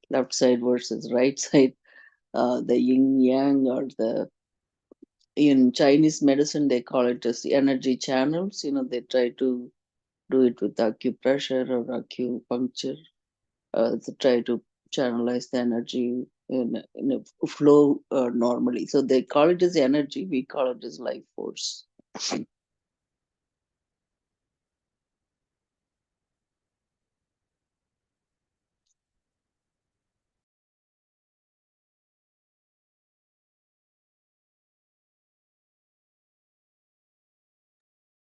left side versus right side, the yin yang, or the in Chinese medicine they call it as the energy channels. They try to do it with acupressure or acupuncture, to try to channelize the energy in a flow normally. So they call it as energy, we call it as life force.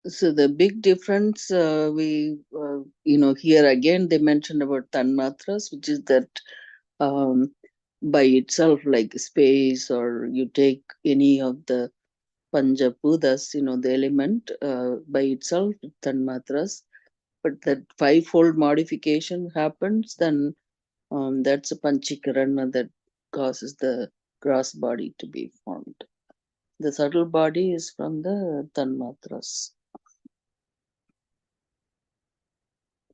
So the big difference, here again they mentioned about tanmatras, which is that um, by itself, like space, or you take any of the Panchabuddhas, the element by itself, tanmatras, but that fivefold modification happens, then that's a panchikarana that causes the gross body to be formed. The subtle body is from the tanmatras,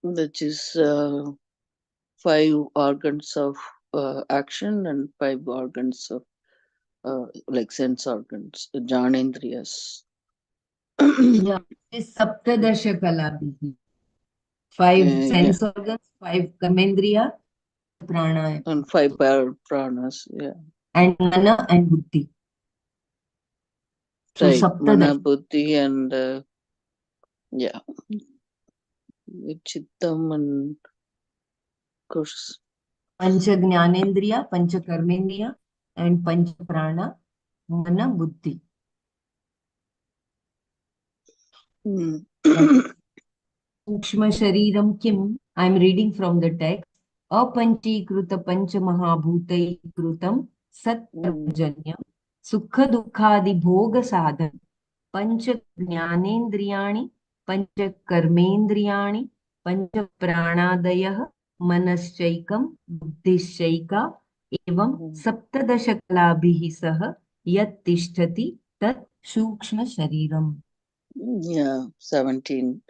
which is five organs of action and five organs of like sense organs, the Janendriyas. Yeah, it's Saptadasha Kalabhi. Five Yeah, sense organs, five karmendriya, prana, and five pranas. Yeah, and mana and buddhi. So right. Mana, Saptadasha. Buddhi, and Yeah. Chittam and course. Pancha Jnanendriya, Pancha Karmendriya, and Pancha Prana, Mana Buddhi. Sukshma Shariram Kim. I'm reading from the text. Apanchikruta Pancha Mahabhutai Krutam Sat Janyam Sukha Dukhadi Bhoga Sadhan Pancha Jnanendriyani Pancha Karmendriyani Pancha Pranadayah Manaschaikam Buddhischaika Evam Saptadasha Kalabhihi Sah Yat Tishtati Tat Sukshma Shariram. Yeah, 17.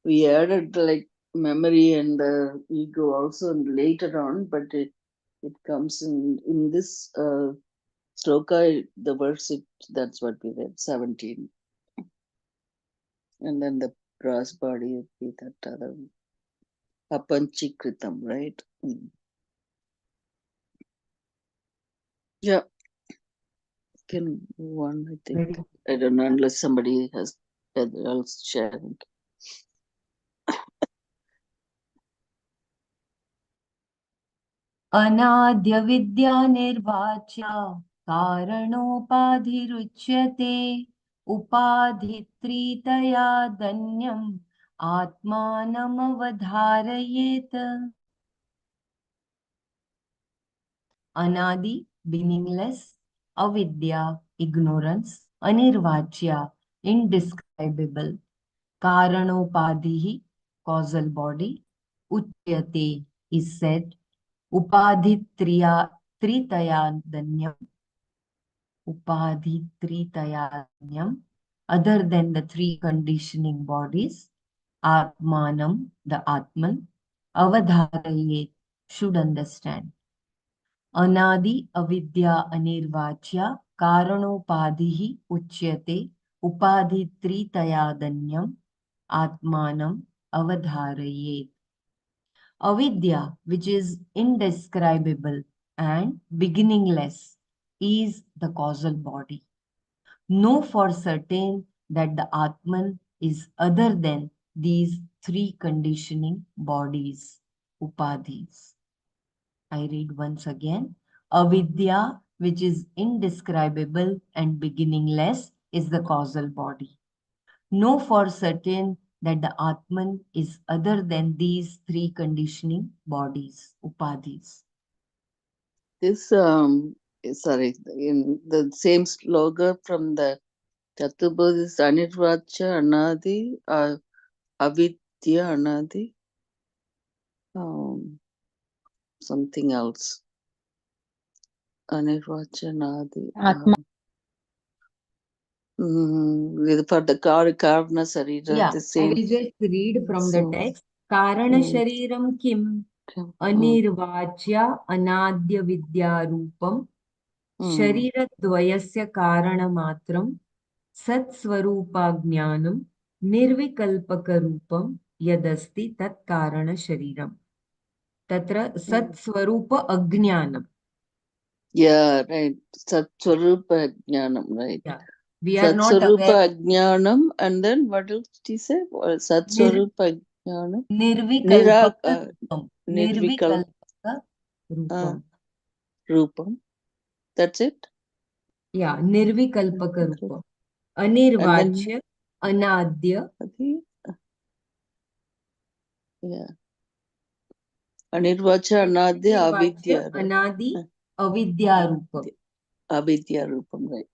We added like memory and ego also later on, but it comes in this sloka, the verse, that's what we read, 17. And then the brass body would be that other apanchikritam, right? Yeah, can move on, I think. I don't know, unless somebody has else sharing. अनाद्य Vidya निर्वाच्या कारणोपाधिरुच्यते उपाधित्रितया धन्यम् आत्मानमवधारयेत. Anadi, meaningless, avidya, ignorance, anirvachya, indescribable, karanopadhihi, causal body, uchyate, is said, upadhitritayadanyam, upadhitritayadanyam, other than the three conditioning bodies, atmanam, the atman, avadharayet, should understand. Anadi avidya anirvachya karanopadihi uchyate upadhitritayadanyam atmanam avadharayet. Avidya, which is indescribable and beginningless, is the causal body. Know for certain that the Atman is other than these three conditioning bodies, upadhis. I read once again. Avidya, which is indescribable and beginningless, is the causal body. Know for certain that the Atman is other than these three conditioning bodies, upadhis. This, sorry, in the same slogan from the Chatubodh is Anirvacha Anadi, Avidya Anadi, something else. Anirvacha Anadi. Atma. For the Karna Sarira, Yeah, the I same. will just read from the So, text. Karana Shariram Kim Anirvachya Anadya Vidya Rupam Sharirad-dvayasya karanamatram Sat-swarupa-jnanam Nirvikalpaka-rupam Yadasti Tat-karana-shariram. Tatra Sat-swarupa-ajnanam. Yeah, right. Satswarupa Jnanam, right. Yeah. We are not Satswarupa aware. Jnanam, and then what else did he say? Satswarupa Jnanam. Nirvikalpaka-rupam. Nirvikal Nirvikalpaka-rupam. Rupam. That's it? Yeah, Nirvikalpaka-rupam. And then, Anirvachya, Anadya. Yeah. Anirvacha Anadya Avidya. Anadi Avidya Rupam. Avidya Rupam, right.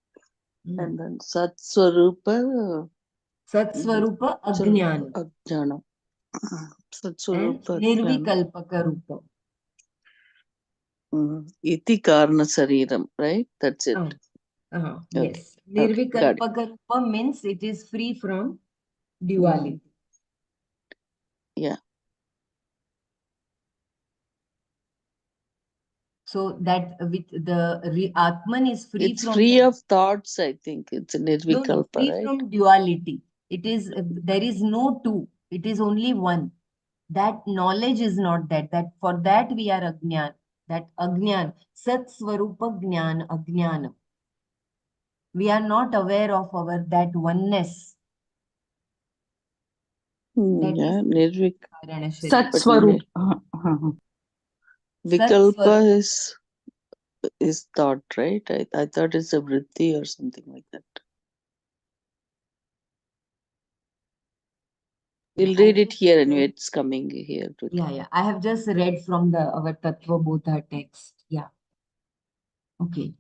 And then Satswarupa Satswarupa Ajnana. Ajnana. And Satswarupa Nirvikalpaka Rupam. Iti Karna Sariram, right? That's it. Yes. Okay, Nirvikalpaka Rupam means it is free from duality. Yeah. So that with the Atman is free It's from free of thoughts, I think. It's a Nirvikalpa, no, free right? from duality. It is there is no two. It is only one. That knowledge is not that. That for that we are ajnan. That ajnan, Sat Swarupa Jnana, ajnana. We are not aware of our that oneness. That Yeah, is Nirvik. Karana Sat Sharira. But Swarup. Sat Vikalpa Swarup. is thought, right? I thought it's a vritti or something like that. Yeah, We'll I read it just here anyway. read. It's coming here. Yeah. I have just read from our Tattva Bodha text. Yeah. Okay.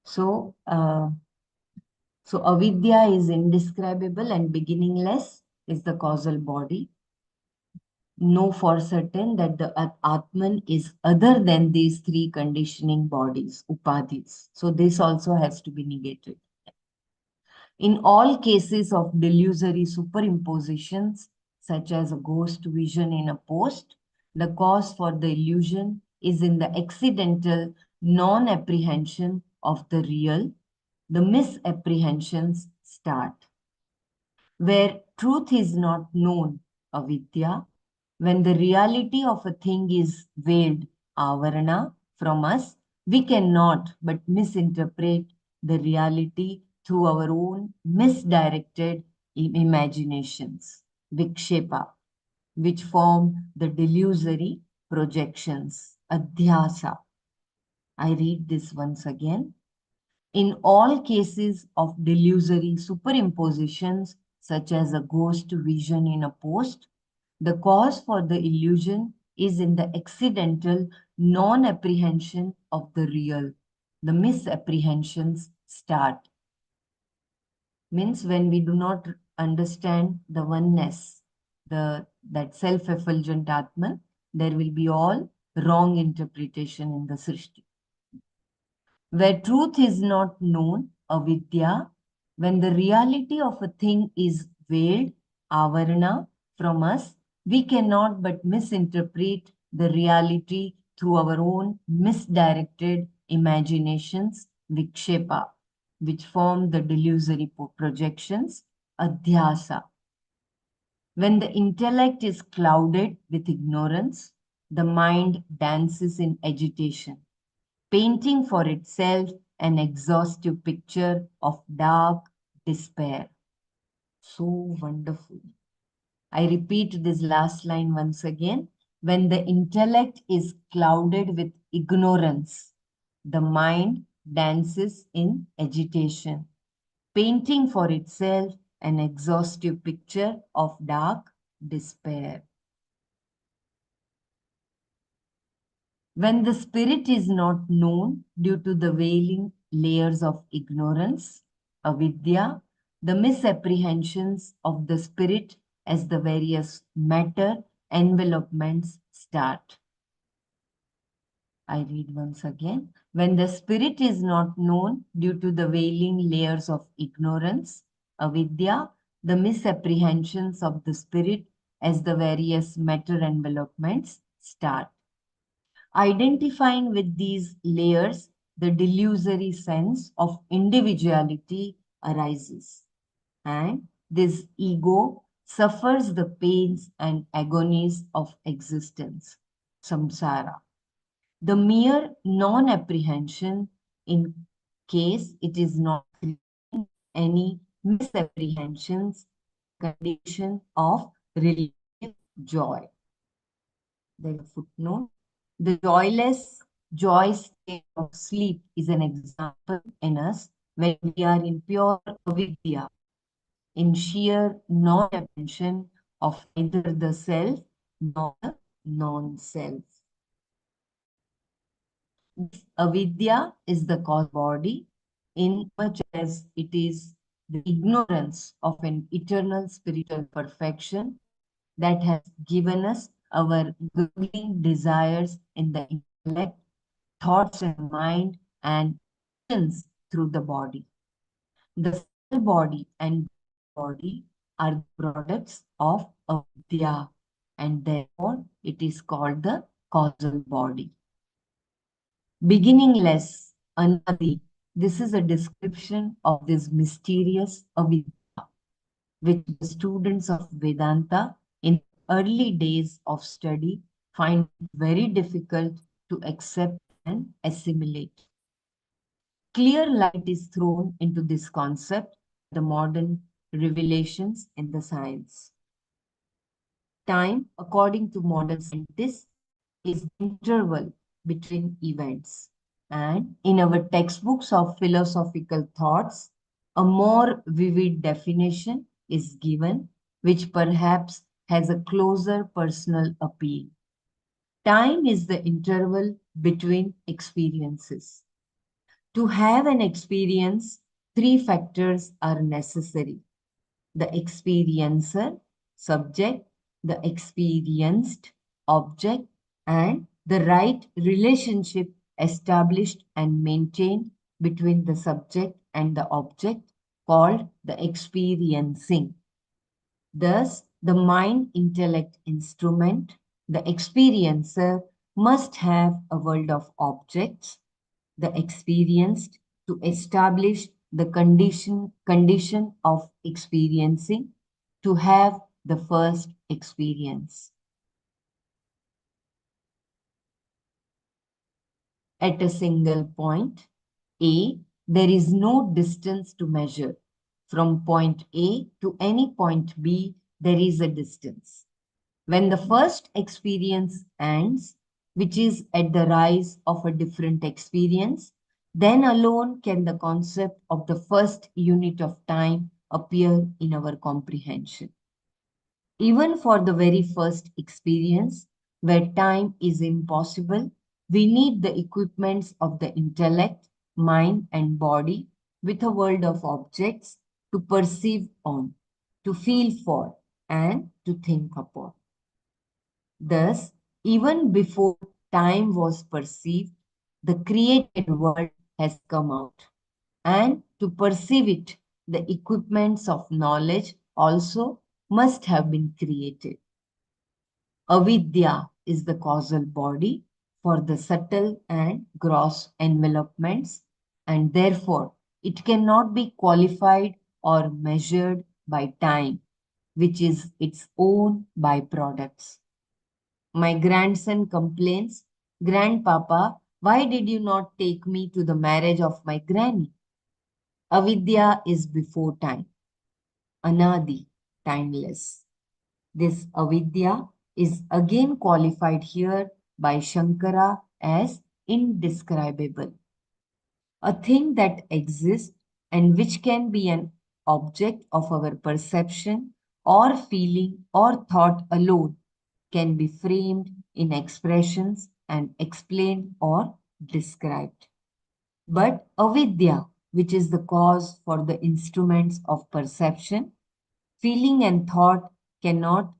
So, so avidya is indescribable and beginningless is the causal body. Know for certain that the Atman is other than these three conditioning bodies, upadhis. So this also has to be negated. In all cases of delusory superimpositions, such as a ghost vision in a post, the cause for the illusion is in the accidental non-apprehension of the real. The misapprehensions start. Where truth is not known, avidya, when the reality of a thing is veiled, avarana, from us, we cannot but misinterpret the reality through our own misdirected imaginations, vikshepa, which form the delusory projections, adhyasa. I read this once again. In all cases of delusory superimpositions, such as a ghost vision in a post, the cause for the illusion is in the accidental non-apprehension of the real. The misapprehensions start. Means when we do not understand the oneness, that self-effulgent Atman, there will be all wrong interpretation in the Srishti. Where truth is not known, avidya, when the reality of a thing is veiled, avarana, from us, we cannot but misinterpret the reality through our own misdirected imaginations, vikshepa, which form the delusory projections, adhyasa. When the intellect is clouded with ignorance, the mind dances in agitation, painting for itself an exhaustive picture of dark despair. So wonderful. I repeat this last line once again. When the intellect is clouded with ignorance, the mind dances in agitation, painting for itself an exhaustive picture of dark despair. When the spirit is not known due to the veiling layers of ignorance, avidya, the misapprehensions of the spirit as the various matter envelopments start. I read once again. When the spirit is not known due to the veiling layers of ignorance, avidya, the misapprehensions of the spirit as the various matter envelopments start. Identifying with these layers, the delusory sense of individuality arises. And this ego suffers the pains and agonies of existence, samsara. The mere non-apprehension, in case it is not creating any misapprehensions, condition of relative joy. Then footnote. The joy state of sleep is an example in us when we are in pure avidya, in sheer non-apprehension of neither the self nor the non-self. This avidya is the cause body, in much as it is the ignorance of an eternal spiritual perfection that has given us our grumbling desires in the intellect, thoughts in the mind, and actions through the body. The physical body and body are the products of avidya, and therefore it is called the causal body. Beginningless, anadi. This is a description of this mysterious avidya, which the students of Vedanta in early days of study find very difficult to accept and assimilate. Clear light is thrown into this concept by the modern revelations in the science. Time, according to modern scientists, is the interval between events. And in our textbooks of philosophical thoughts, a more vivid definition is given, which perhaps has a closer personal appeal. Time is the interval between experiences. To have an experience, three factors are necessary: the experiencer, subject, the experienced, object, and the right relationship established and maintained between the subject and the object, called the experiencing. Thus, the mind intellect instrument, the experiencer, must have a world of objects, the experienced, to establish the condition of experiencing, to have the first experience. At a single point, A, there is no distance to measure. From point A to any point B, there is a distance. When the first experience ends, which is at the rise of a different experience, then alone can the concept of the first unit of time appear in our comprehension. Even for the very first experience, where time is impossible, we need the equipments of the intellect, mind, and body with a world of objects to perceive on, to feel for, and to think upon. Thus, even before time was perceived, the created world has come out. And to perceive it, the equipments of knowledge also must have been created. Avidya is the causal body for the subtle and gross envelopments, and therefore it cannot be qualified or measured by time, which is its own byproducts. My grandson complains, "Grandpapa, why did you not take me to the marriage of my granny?" Avidya is before time, anadi, timeless. This avidya is again qualified here by Shankara as indescribable. A thing that exists and which can be an object of our perception or feeling or thought alone can be framed in expressions and explained or described. But avidya, which is the cause for the instruments of perception, feeling, and thought, cannot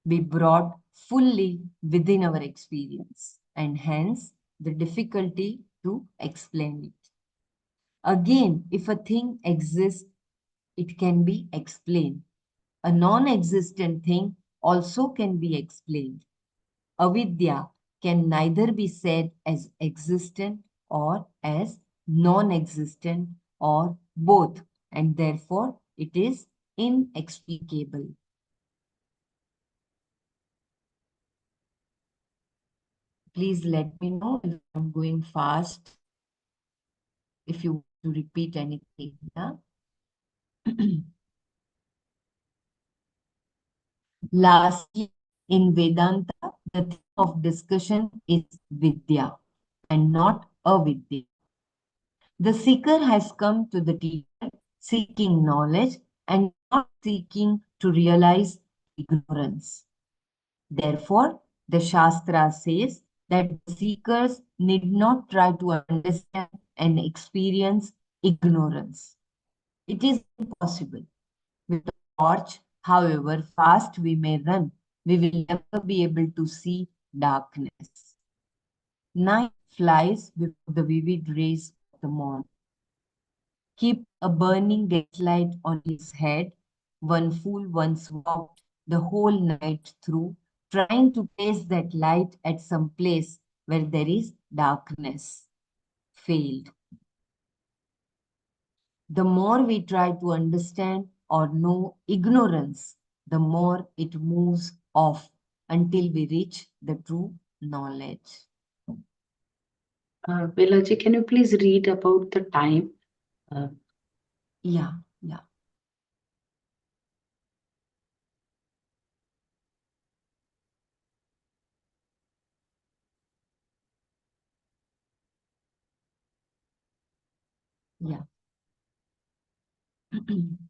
be brought fully within our experience, and hence the difficulty to explain it. Again, if a thing exists, it can be explained. A non existent thing also can be explained. Avidya can neither be said as existent or as non existent or both, and therefore it is inexplicable. Please let me know if I'm going fast, if you want to repeat anything. Yeah? Lastly, in Vedanta, the theme of discussion is Vidya and not avidya. The seeker has come to the teacher seeking knowledge and not seeking to realize ignorance. Therefore, the Shastra says that the seekers need not try to understand and experience ignorance. It is impossible. With a torch, however fast we may run, we will never be able to see darkness. Night flies before the vivid rays of the morn. Keep a burning gaslight on his head. One fool once walked the whole night through, trying to place that light at some place where there is darkness. Failed. The more we try to understand or know ignorance, the more it moves off until we reach the true knowledge. Belaji, can you please read about the time? Yeah. Yeah.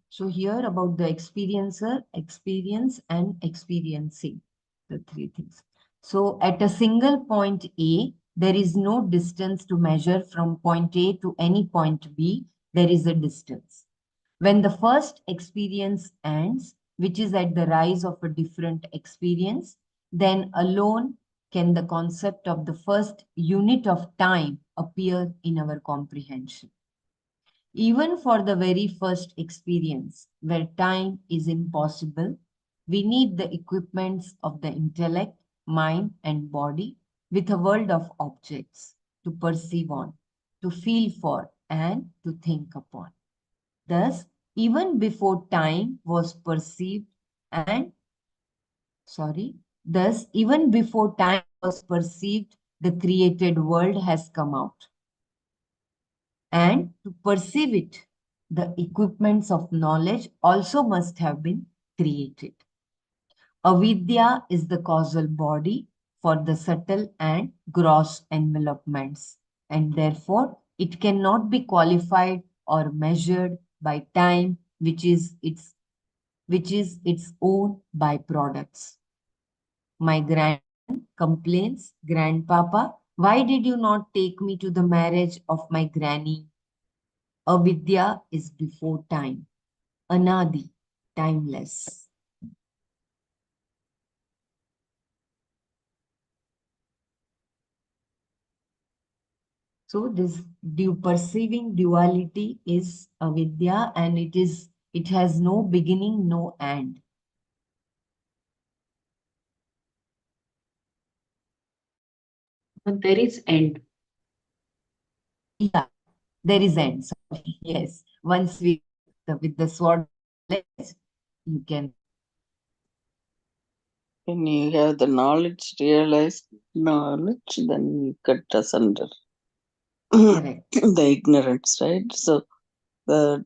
So here about the experiencer, experience and experiencing, the three things. So at a single point A, there is no distance to measure from point A to any point B. There is a distance. When the first experience ends, which is at the rise of a different experience, then alone can the concept of the first unit of time appear in our comprehension. Even for the very first experience, where time is impossible, we need the equipments of the intellect, mind, and body with a world of objects to perceive on, to feel for, and to think upon. Thus, even before time was perceived and, thus, even before time was perceived, the created world has come out. And to perceive it, the equipments of knowledge also must have been created. Avidya is the causal body for the subtle and gross envelopments, and therefore it cannot be qualified or measured by time, which is its own byproducts. My grandson complains, Grandpapa, why did you not take me to the marriage of my granny? Avidya is before time. Anadi, timeless. So this perceiving duality is avidya, and it has no beginning, no end. But there is end. Yeah, there is end. Sorry. Yes. Once with the sword of knowledge, you can. When you have the knowledge, realized knowledge, then you cut asunder Correct. the ignorance, right? So the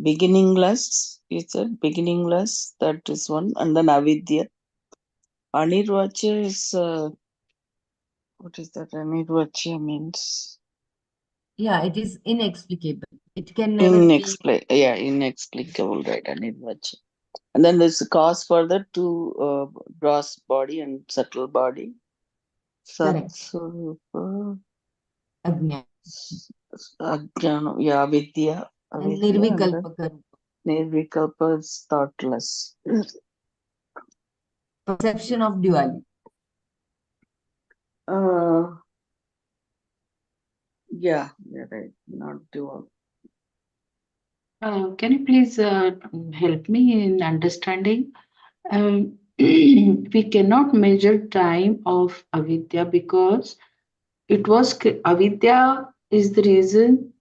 beginningless, you said beginningless, that is one, and then avidya. Anirvacha is what is that? Anirvacha means Yeah, it is inexplicable. It can never be. inexplicable, right? Anirvacha. And then there's a cause for the two gross body and subtle body. Correct. Satsurupa, Ajnana. Ajnana, yeah, Avidya, And and then nirvikalpa. Nirvikalpa is thoughtless. Perception of duality. Uh, yeah, you're right. Not dual. Can you please help me in understanding? We cannot measure time of avidya because avidya is the reason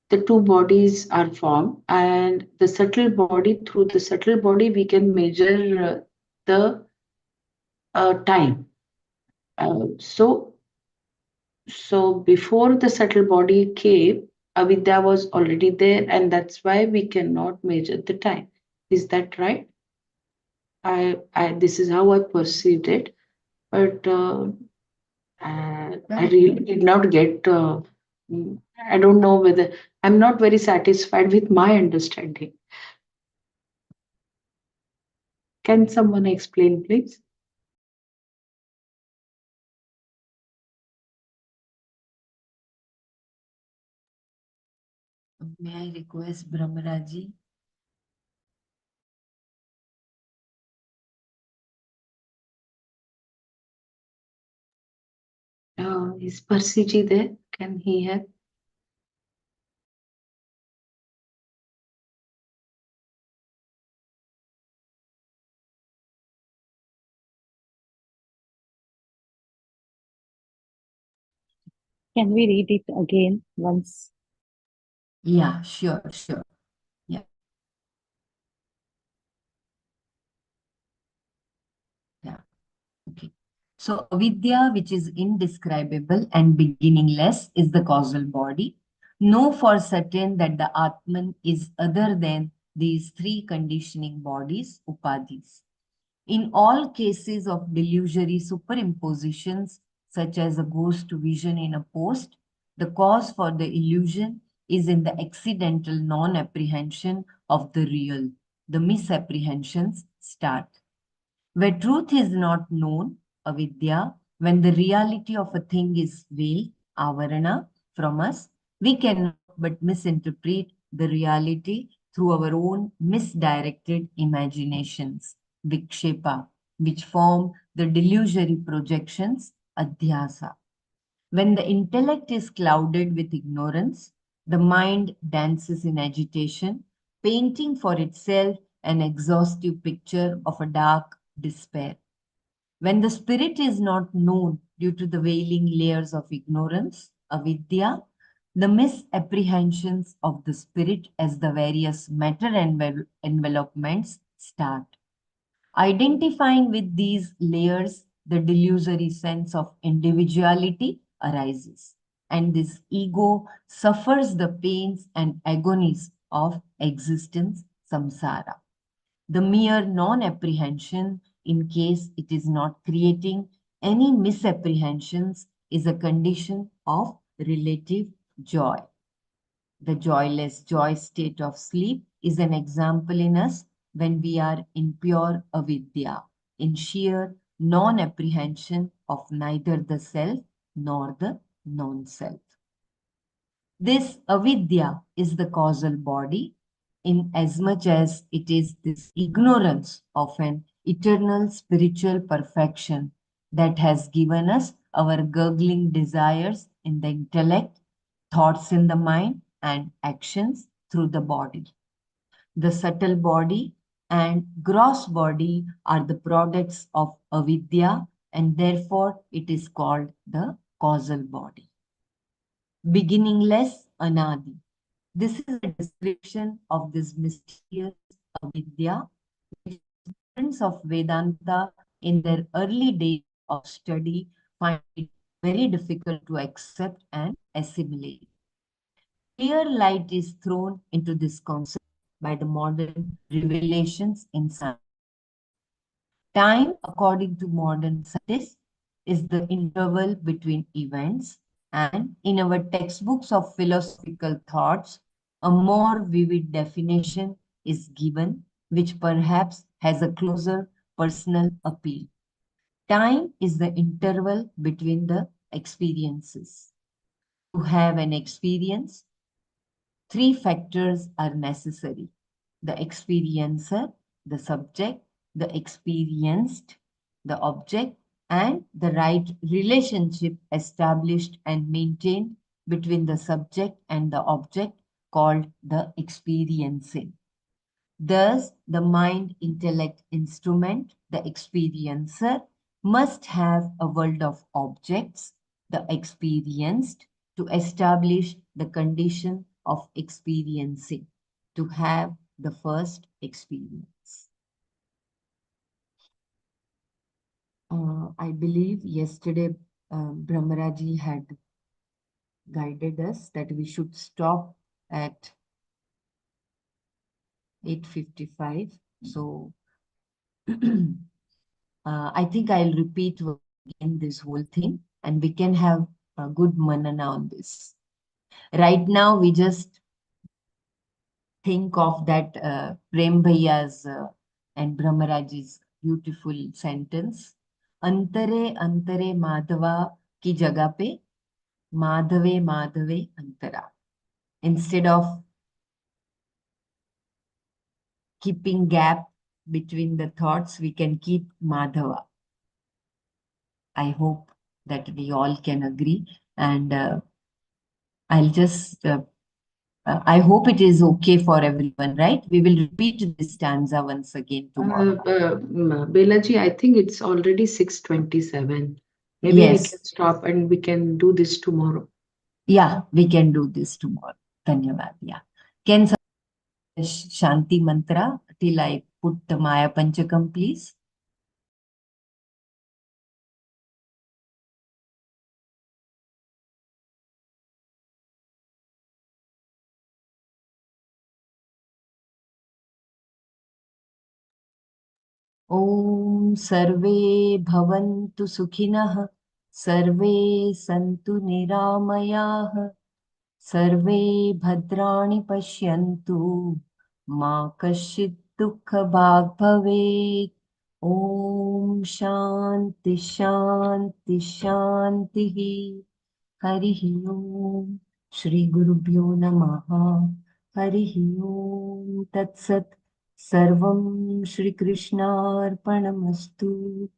the two bodies are formed, and the subtle body, through the subtle body we can measure the time. So before the subtle body came, avidya was already there, and that's why we cannot measure the time. Is that right? I This is how I perceived it, but I really did not get. I don't know whether I'm not very satisfied with my understanding. Can someone explain, please? May I request Brahmaraji? Is Persiji there? Can he help? Can we read it again once? Yeah, sure. Yeah. Yeah. Okay. So avidya, which is indescribable and beginningless, is the causal body. Know for certain that the Atman is other than these three conditioning bodies, upadhis. In all cases of delusory superimpositions, such as a ghost vision in a post, The cause for the illusion is in the accidental non-apprehension of the real. The misapprehensions start. Where truth is not known, avidya, when the reality of a thing is veiled, avarana, from us, we cannot but misinterpret the reality through our own misdirected imaginations, vikshepa, which form the delusory projections, adhyasa. When the intellect is clouded with ignorance, the mind dances in agitation, painting for itself an exhaustive picture of a dark despair. When the spirit is not known due to the veiling layers of ignorance, avidya, the misapprehensions of the spirit as the various matter envelopments start. Identifying with these layers, the delusory sense of individuality arises, and this ego suffers the pains and agonies of existence, samsara. The mere non apprehension, in case it is not creating any misapprehensions, is a condition of relative joy. The joyless joy state of sleep is an example in us when we are in pure avidya, in sheer non apprehension of neither the self nor the non self. This avidya is the causal body, in as much as it is this ignorance of an eternal spiritual perfection that has given us our gurgling desires in the intellect, thoughts in the mind, and actions through the body. The subtle body and gross body are the products of avidya, and therefore it is called the causal body. Beginningless anadi. This is a description of this mysterious avidya, which students of Vedanta in their early days of study find it very difficult to accept and assimilate. Clear light is thrown into this concept by the modern revelations in science. Time, according to modern scientists, is the interval between events, and in our textbooks of philosophical thoughts, a more vivid definition is given, which perhaps has a closer personal appeal. Time is the interval between the experiences. To have an experience, three factors are necessary: the experiencer, the subject, the experienced, the object, and the right relationship established and maintained between the subject and the object, called the experiencing. Thus, the mind intellect instrument, the experiencer, must have a world of objects, the experienced, to establish the condition of experiencing, to have the first experience. I believe yesterday Brahmaraji had guided us that we should stop at 8:55. So I think I'll repeat again this whole thing, and we can have a good manana on this. Right now, we just think of that Prem Bhaiya's and Brahmaraji's beautiful sentence. Antare antare madhava ki jagah pe madhave madhave antara. Instead of keeping gap between the thoughts, we can keep madhava. I hope that we all can agree. And I'll just, I hope it is okay for everyone, right? We will repeat this stanza once again tomorrow. Belaji, I think it's already 6:27. Maybe we Yes. can stop and we can do this tomorrow. Yeah, we can do this tomorrow. Dhanyavad. Yeah. Can Shanti mantra till I put the Maya Panchakam, please? ॐ सर्वे भवन्तु सुखिनः सर्वे सन्तु निरामयाः, सर्वे भद्राणि पश्यन्तु, मा कश्चित् दुःखभाग् भवेत्। ॐ शान्ति शान्ति शान्तिः। हरिः ॐ श्रीगुरुभ्यो नमः। हरिः ॐ तत्सत्। सर्वं श्रीकृष्णार्पणमस्तु।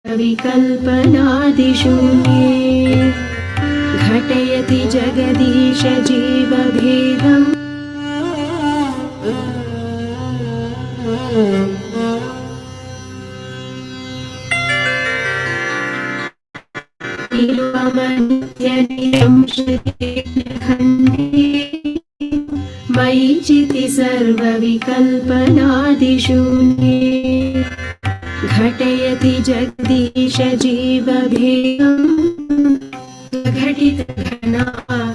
विकल्पनादिशून्ये घटयति जगदीश जीवभेदम् निरुपमनित्यनियं श्रुतेन खण्डे मयि चिति सर्वविकल्पनादिशून्ये घटयति जगदीश जीवभेदम् घटितघना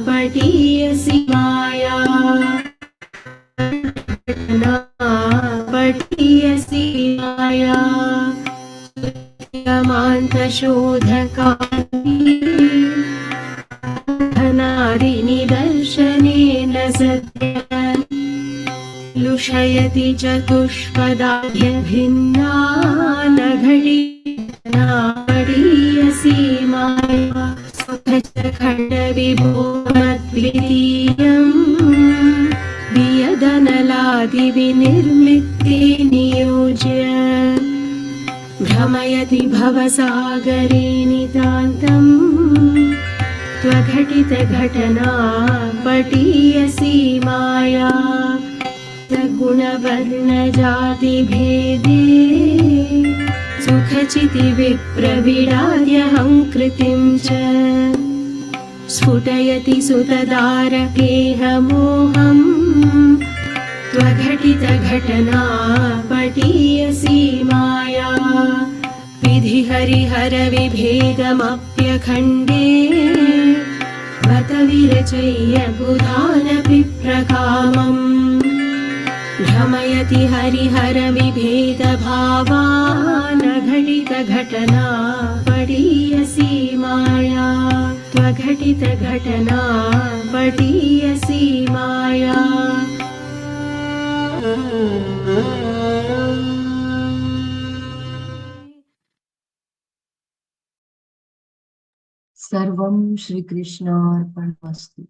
पटीयसि माया घटना पटीयसि माया यमान्तशोधकानि धनादिनिदर्शनेन सत्य लुषयति चतुष्पदाभ्यभिन्ना न घटिना पडीयसी माया सुखचखण्डविभोमद्वितीयम् वियदनलादिविनिर्मित्ते नियोज्य भ्रमयति भवसागरे नितान्तम् त्वघटितघटना पटीयसी माया गुणवर्णजातिभेदे सुखचितिविप्रविडाद्यहङ्कृतिं च स्फुटयति सुतदारकेहमोहम् त्वघटितघटना पटीयसी माया विधिहरिहरविभेदमप्यखण्डे बत विरचय्य बुधानपि प्रकामम् भ्रमयति हरिहरविभेदभावान् घटितघटना पडीयसी माया त्वघटितघटना पडीयसी माया सर्वं श्रीकृष्णार्पणमस्तु।